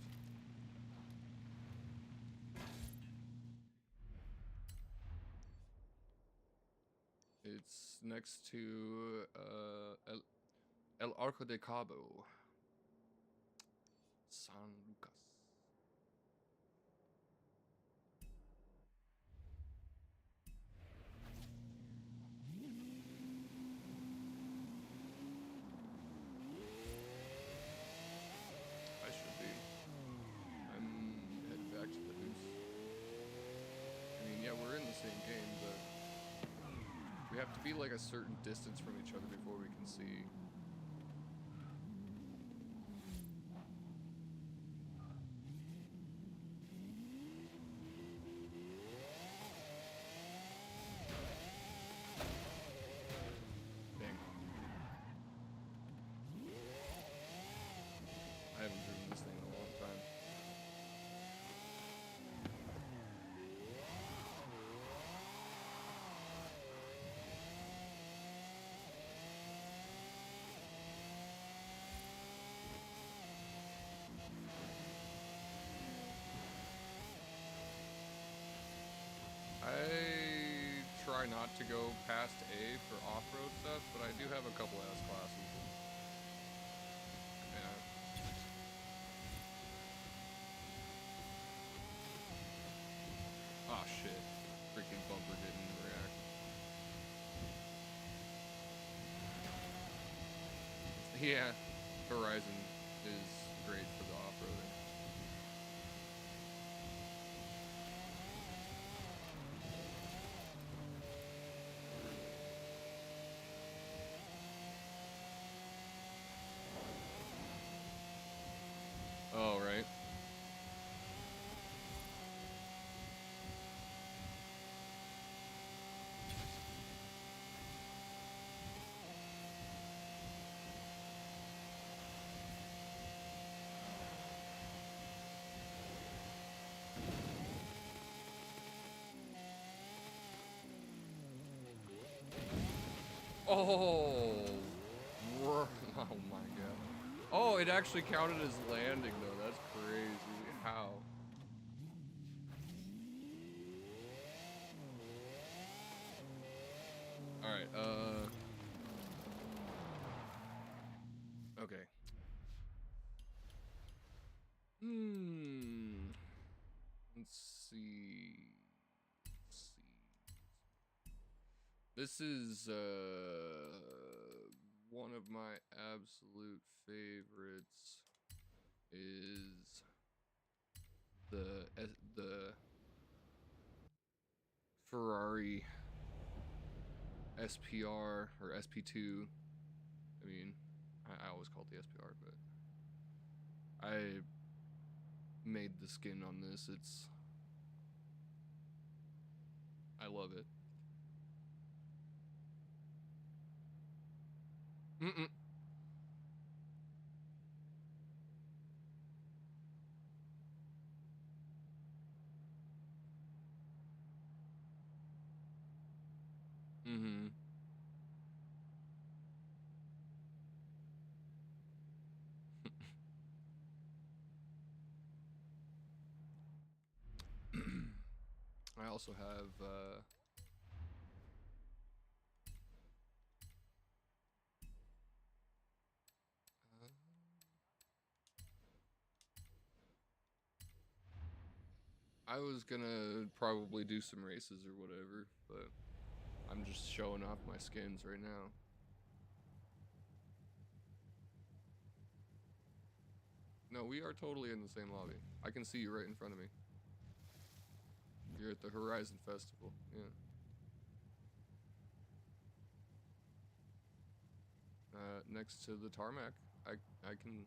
Speaker 1: It's next to El Arco de Cabo, San Lucas. I should be. I'm headed back to the house. I mean, yeah, we're in the same game, but we have to be like a certain distance from each other before we can see. Dang. I haven't driven this thing in a long time. not to go past A for off-road stuff, but I do have a couple S classes. Yeah. Oh shit. Freaking bumper didn't react. Yeah, Horizon is great for the off-roading. Oh, right. Oh, oh my god. Oh, it actually counted as landing though. That's crazy. How? All right. Okay. Let's see. This is one of my absolute favorites. Is the Ferrari SPR or SP2. I mean, I always call it the SPR, but I made the skin on this. I love it. Mm-mm. Mm-hmm. I also have I was gonna probably do some races or whatever, but I'm just showing off my skins right now. No, we are totally in the same lobby. I can see you right in front of me. You're at the Horizon Festival, yeah. Next to the tarmac. I can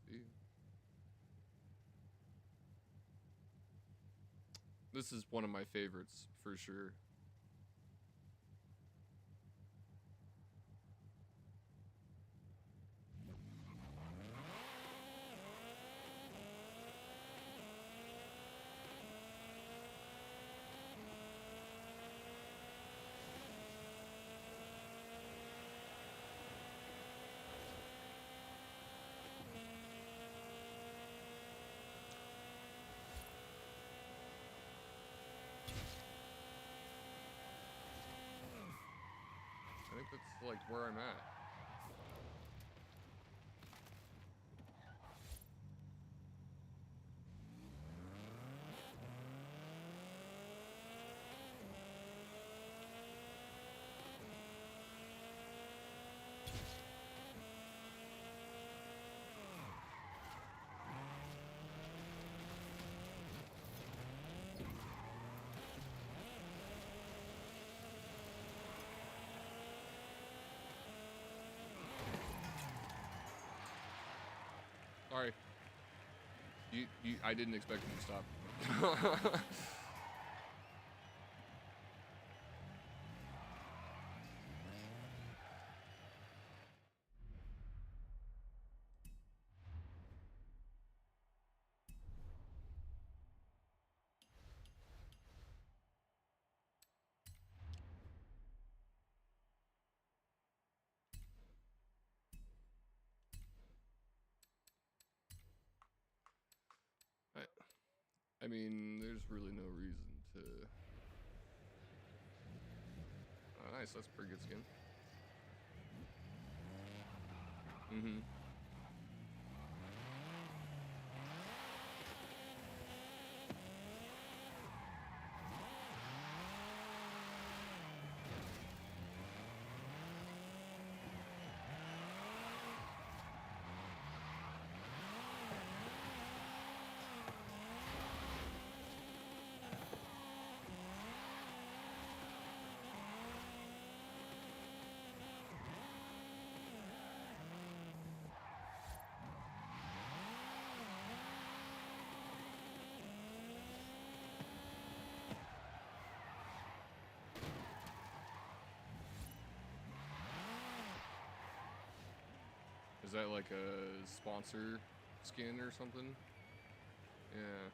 Speaker 1: see you. This is one of my favorites for sure. I think that's like where I'm at. Sorry. I didn't expect you to stop. I mean, there's really no reason to nice. That's pretty good skin. Mm-hmm. Is that like a sponsor skin or something? Yeah.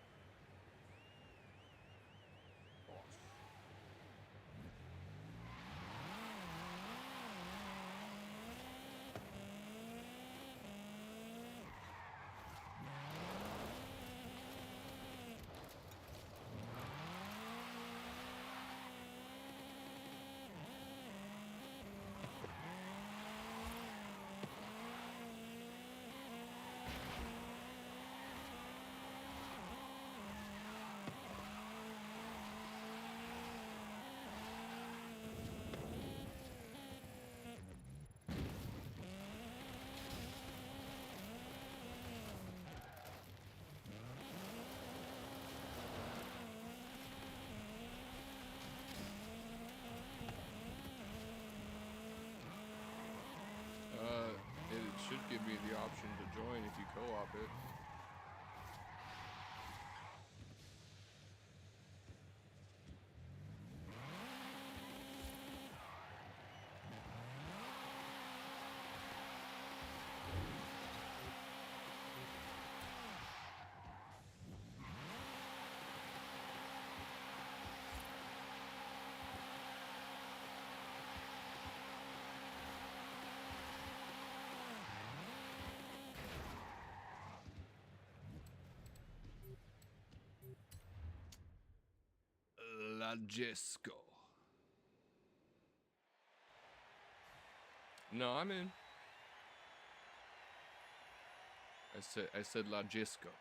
Speaker 1: It should give me the option to join if you co-op it. Lajesco. No, I'm in. I said Lajesco.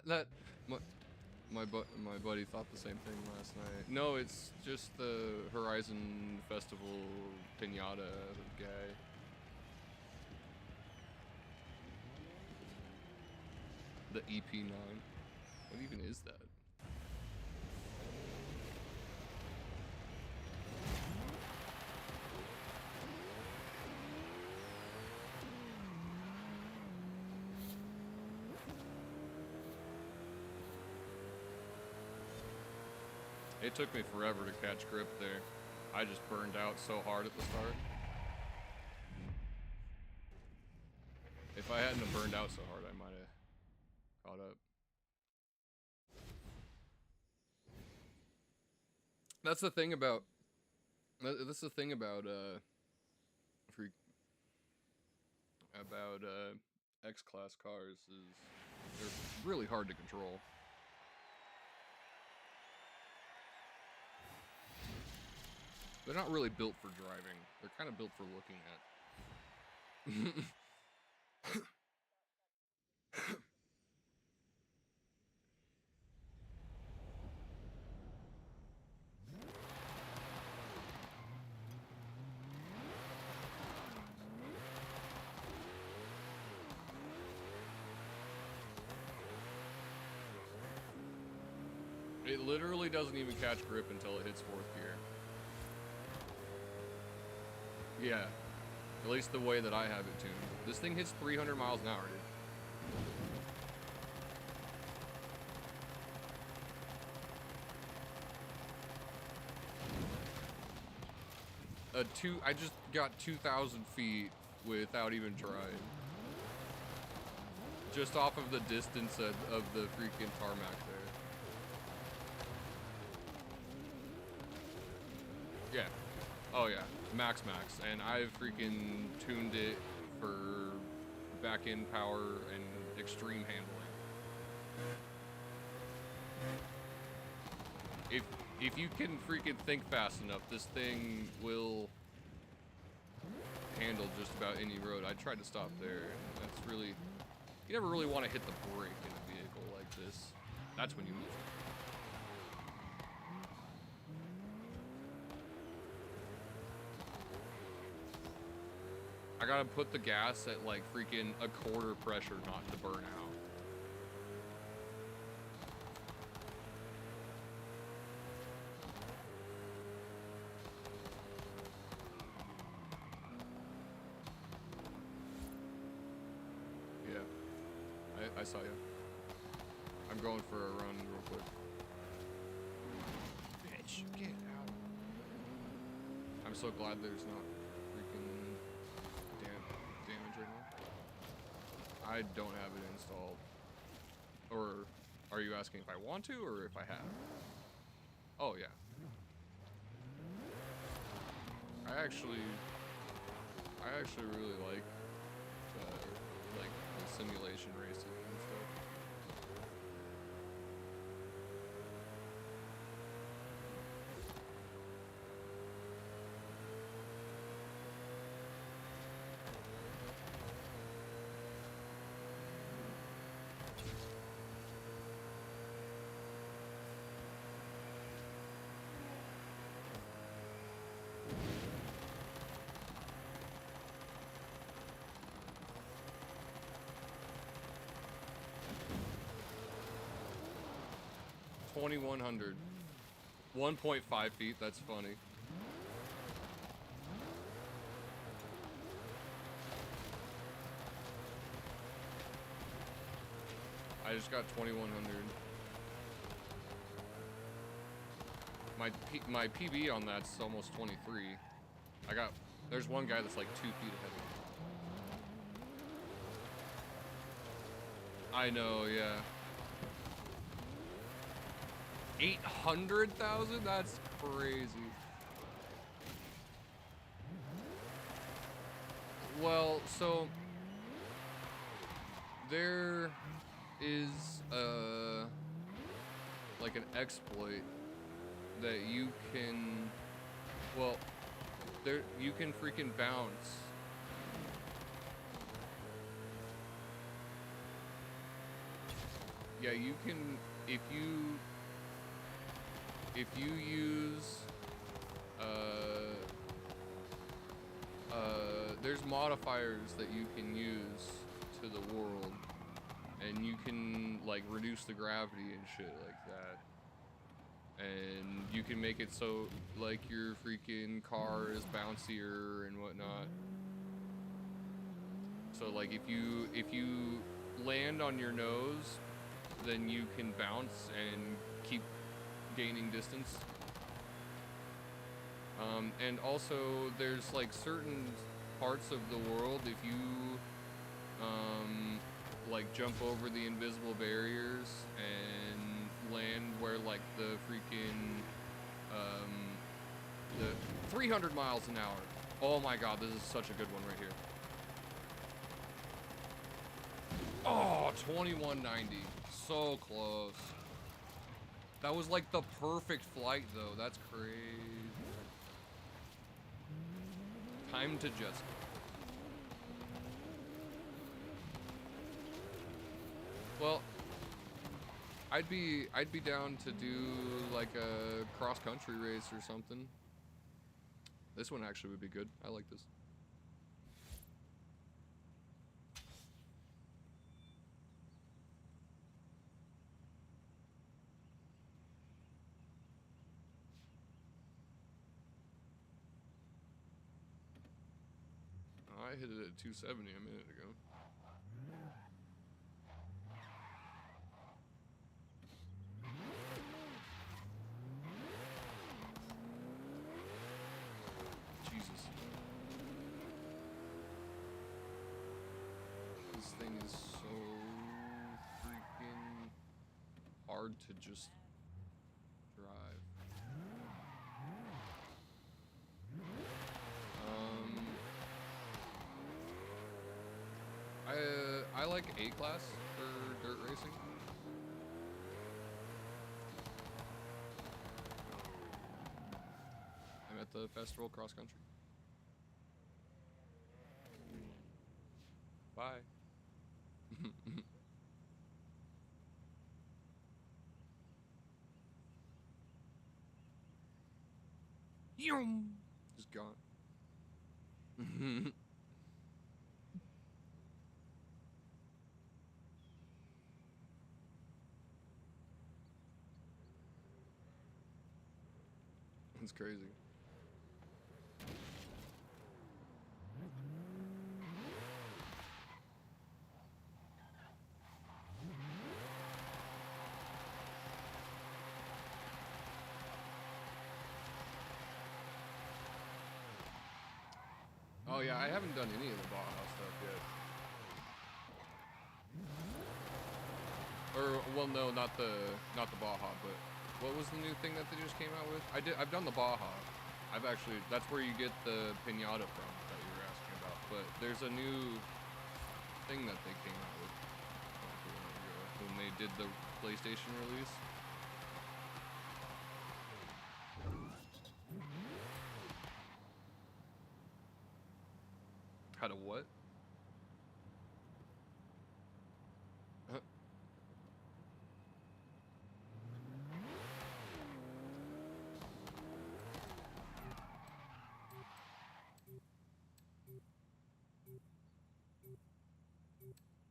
Speaker 1: That my buddy thought the same thing last night. No, it's just the Horizon Festival pinata guy. The EP9. What even is that? It took me forever to catch grip there. I just burned out so hard at the start. If I hadn't have burned out so hard, I might have caught up. That's the thing about X-Class cars is they're really hard to control. They're not really built for driving. They're kind of built for looking at. It literally doesn't even catch grip until it hits 4th gear. Yeah, at least the way that I have it tuned. This thing hits 300 miles an hour, dude. I just got 2,000 feet without even trying. Just off of the distance of the freaking tarmac there. Yeah. Oh yeah. Max. And I've freaking tuned it for back-end power and extreme handling. If you can freaking think fast enough, this thing will handle just about any road. I tried to stop there, and that's really... You never really want to hit the brake in a vehicle like this. That's when you lose it. I gotta put the gas at like freaking a quarter pressure not to burn out. I saw you. I'm going for a run real quick. Bitch, get out. I'm so glad there's not freaking damage right now. I don't have it installed. Or are you asking if I want to or if I have? Oh yeah. I actually really like the simulation racing and stuff. $2,100. 1.5 feet, that's funny. I just got 2,100. My PB on that's almost 23. There's one guy that's like 2 feet ahead of me. I know, yeah. 800,000? That's crazy. Well, so there is like an exploit that you can, well, you can freaking bounce. Yeah, you can, if you use, there's modifiers that you can use to the world, and you can, like, reduce the gravity and shit like that. And you can make it so, like, your freaking car is bouncier and whatnot. So, like, if you land on your nose, then you can bounce and keep gaining distance. And also there's like certain parts of the world, if you like jump over the invisible barriers and land where like the freaking the 300 miles an hour. Oh my god, this is such a good one right here. Oh, 2190. So close. That was like the perfect flight though. That's crazy. Time to just well, I'd be down to do like a cross country race or something. This one actually would be good. I like this. I hit it at 270 a minute ago. Jesus. This thing is so freaking hard to just drive. I like A class for dirt racing. I'm at the festival cross country. Bye. Just gone. It's crazy. Oh yeah, I haven't done any of the Baja stuff yet. Or well, no, not the Baja, but what was the new thing that they just came out with? I've done the Baja. That's where you get the pinata from that you were asking about. But there's a new thing that they came out with when they did the PlayStation release. How to what?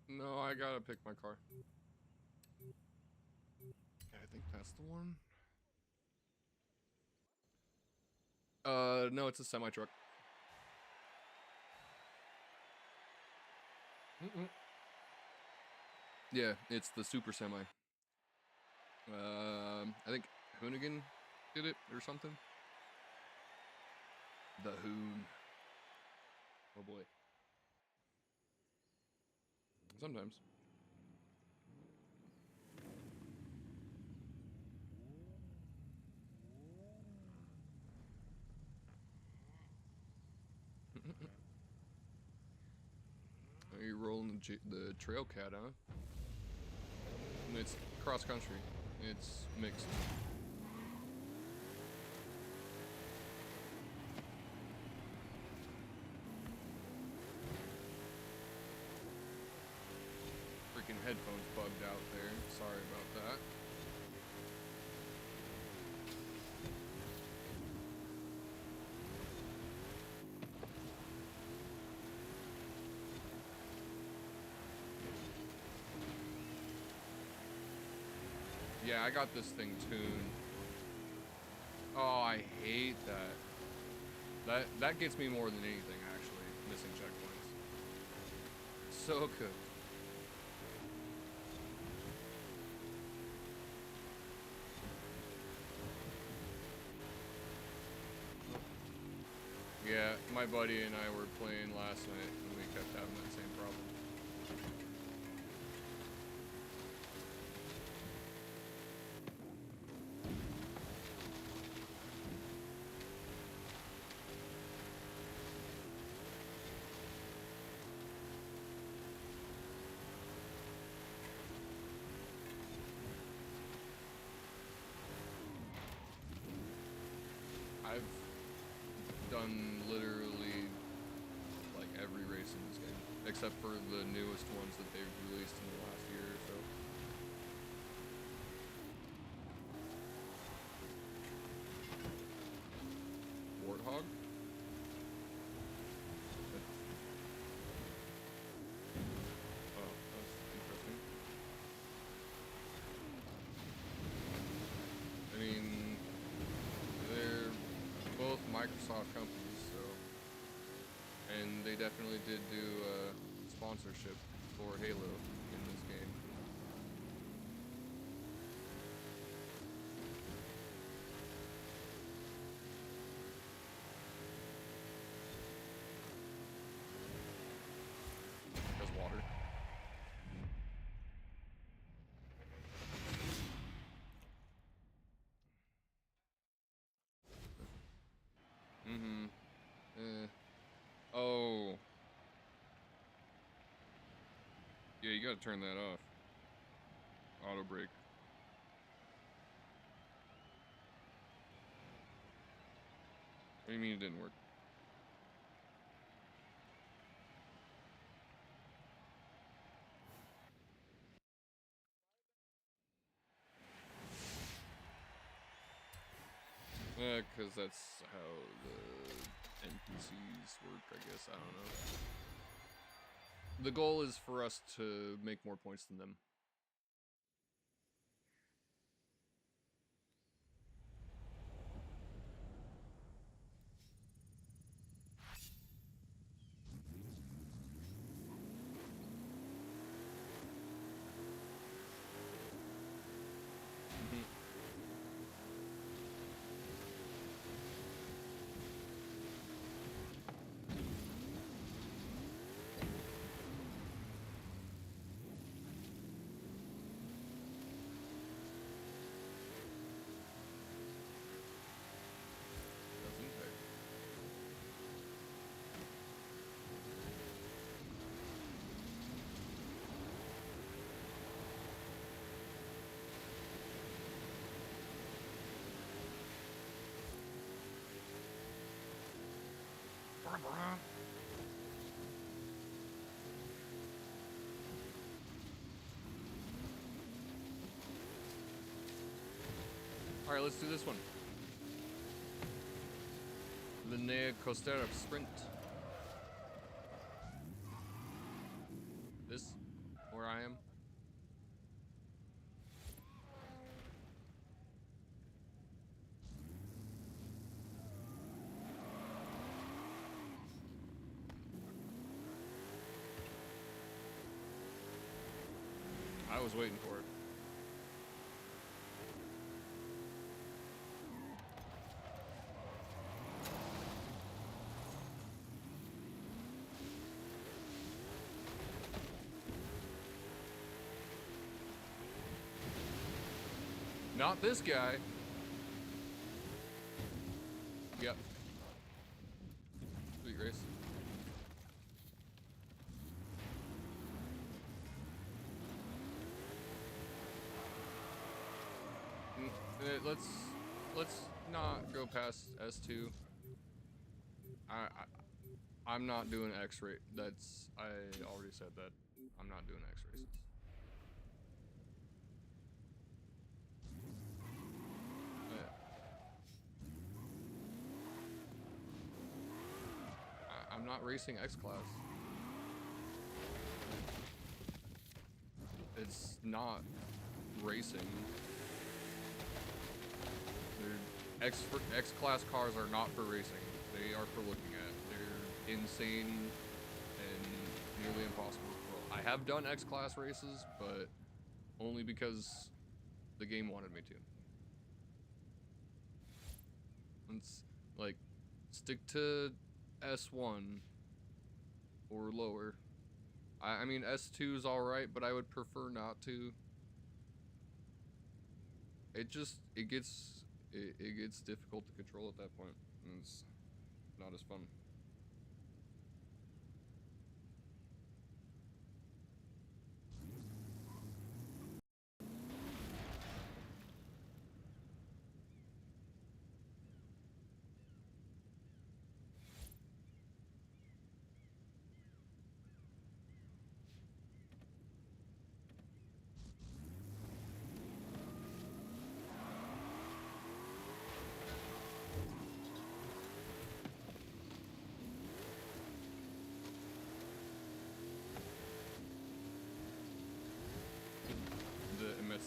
Speaker 1: No, I gotta pick my car. I think that's the one. No, it's a semi-truck. Yeah, it's the super semi. I think Hoonigan did it or something. The Hoon. Oh boy. Sometimes. Are you rolling the trail cat, huh? And it's cross country. It's mixed. Freaking headphones bugged out there. Sorry about that. Yeah, I got this thing tuned. Oh, I hate that. That gets me more than anything, actually, missing checkpoints. So good. Yeah, my buddy and I were playing last night, and we kept having that same problem. I've done literally like every race in this game, except for the newest ones that they've released in the last year or so. Warthog? Oh, that's interesting. I mean, they're both Microsoft companies, so, and they definitely did do sponsorship for Halo in this game. Because water. Oh. Yeah, you gotta turn that off. Auto brake. What do you mean it didn't work? Because that's how the NPCs work, I guess. I don't know. The goal is for us to make more points than them. Alright, let's do this one. Linea Costera Sprint. This, where I am. I was waiting for it. Not this guy. Yep. Sweet race. Let's not go past S2. I'm not doing X-ray. That's, I already said that. I'm not doing X races. I'm not racing X-Class. It's not racing. X-Class cars are not for racing. They are for looking at. They're insane and nearly impossible. Well, I have done X-Class races, but only because the game wanted me to. It's like, stick to S1 or lower. I mean, S2 is alright, but I would prefer not to. It gets difficult to control at that point, and it's not as fun.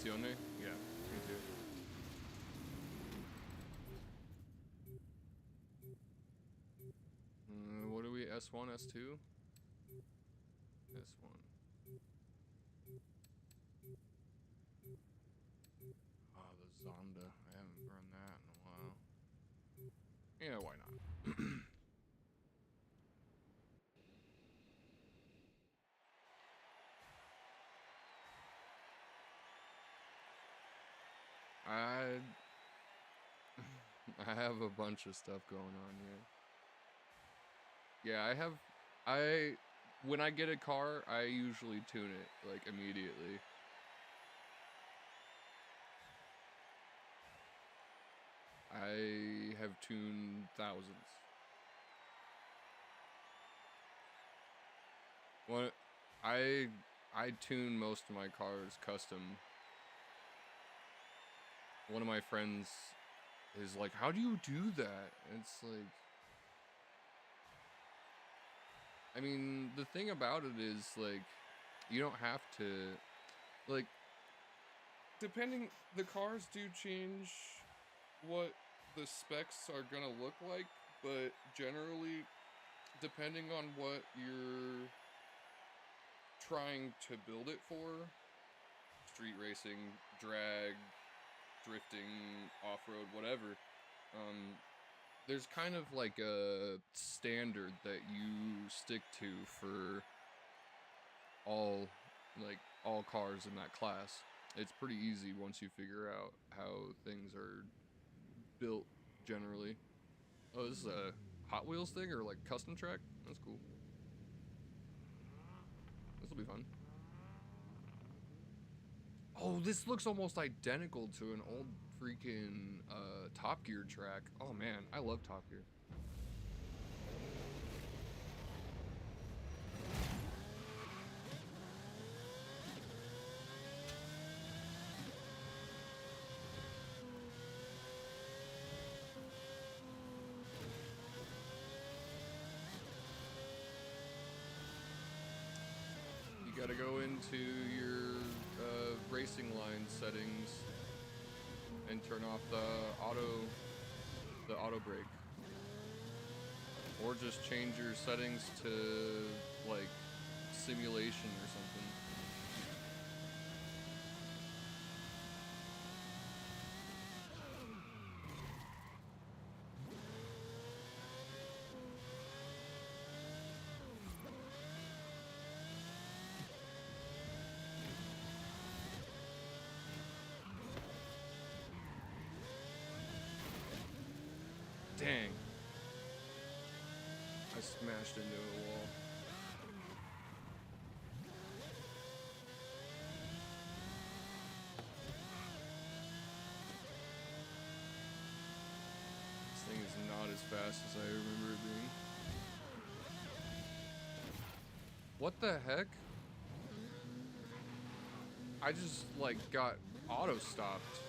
Speaker 1: Yeah, me too. What are we? S1, S2? S1. Oh, the Zonda. I haven't run that in a while. Yeah, why not? I have a bunch of stuff going on here. Yeah, when I get a car, I usually tune it like immediately. I have tuned thousands. What I tune most of my cars custom. One of my friends is like, "How do you do that?" And it's like, I mean, the thing about it is like, you don't have to, like, depending, the cars do change what the specs are gonna look like, but generally, depending on what you're trying to build it for, street racing, drag, drifting, off-road, whatever, there's kind of like a standard that you stick to for all cars in that class. It's pretty easy once you figure out how things are built generally. Oh, this is a Hot Wheels thing or like custom track? That's cool. This will be fun. Oh, this looks almost identical to an old freaking Top Gear track. Oh man, I love Top Gear. You gotta go into your racing line settings and turn off the auto brake, or just change your settings to like simulation or something. Dang. I smashed into a wall. This thing is not as fast as I remember it being. What the heck? I just like got auto stopped.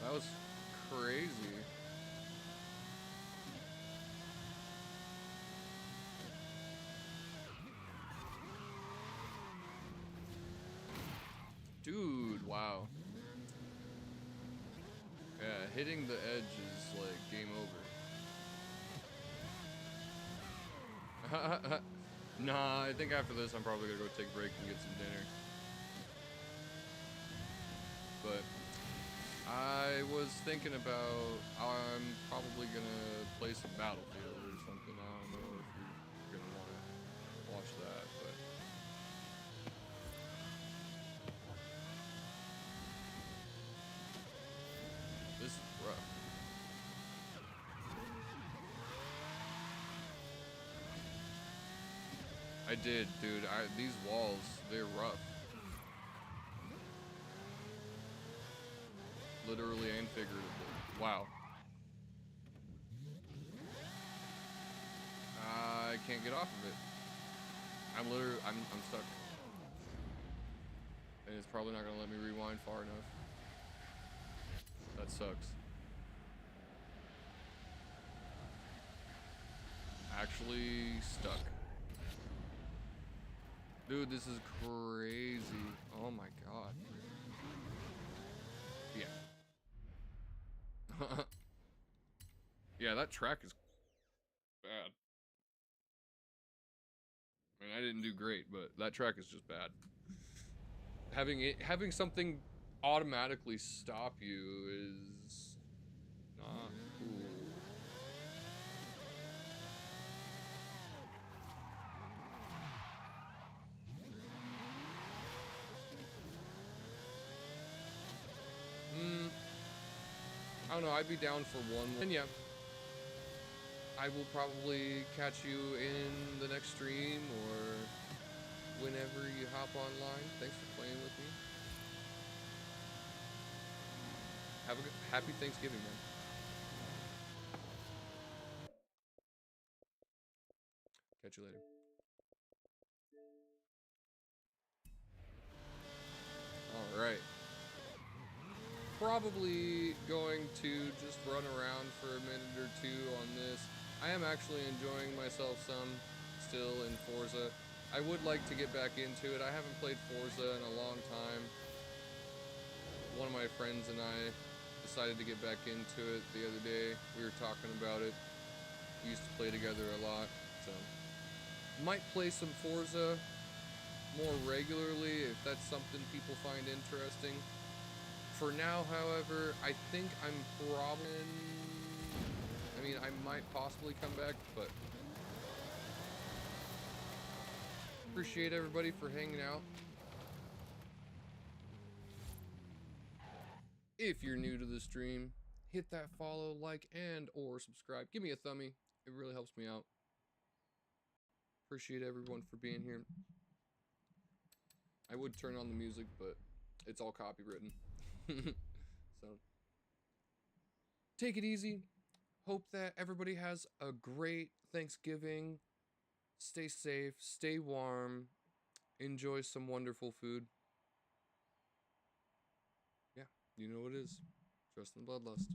Speaker 1: That was crazy. Dude, wow. Yeah, hitting the edge is like game over. Nah, I think after this I'm probably gonna go take a break and get some dinner. But I was thinking about, I'm probably gonna play some Battlefield or something. I don't know if you're gonna want to watch that, but this is rough. I did, dude. These walls, they're rough. Literally and figuratively. Wow. I can't get off of it. I'm stuck. And it's probably not gonna let me rewind far enough. That sucks. Actually stuck. Dude, this is crazy. Oh my god. Yeah. Yeah, that track is bad. I mean, I didn't do great, but that track is just bad. Having something automatically stop you is not cool. I don't know, I'd be down for one. And yeah. I will probably catch you in the next stream or whenever you hop online. Thanks for playing with me. Have a good, happy Thanksgiving, man. Catch you later. All right. Probably going to just run around for a minute or two on this. I am actually enjoying myself some still in Forza. I would like to get back into it. I haven't played Forza in a long time. One of my friends and I decided to get back into it the other day. We were talking about it. We used to play together a lot, so might play some Forza more regularly if that's something people find interesting. For now, however, I think I'm probably... I mean, I might possibly come back, but... Appreciate everybody for hanging out. If you're new to the stream, hit that follow, like, and or subscribe. Give me a thumbie. It really helps me out. Appreciate everyone for being here. I would turn on the music, but it's all copywritten. So, take it easy. Hope that everybody has a great Thanksgiving. Stay safe, stay warm, enjoy some wonderful food. Yeah, you know what it is. Trust in Bloodlust.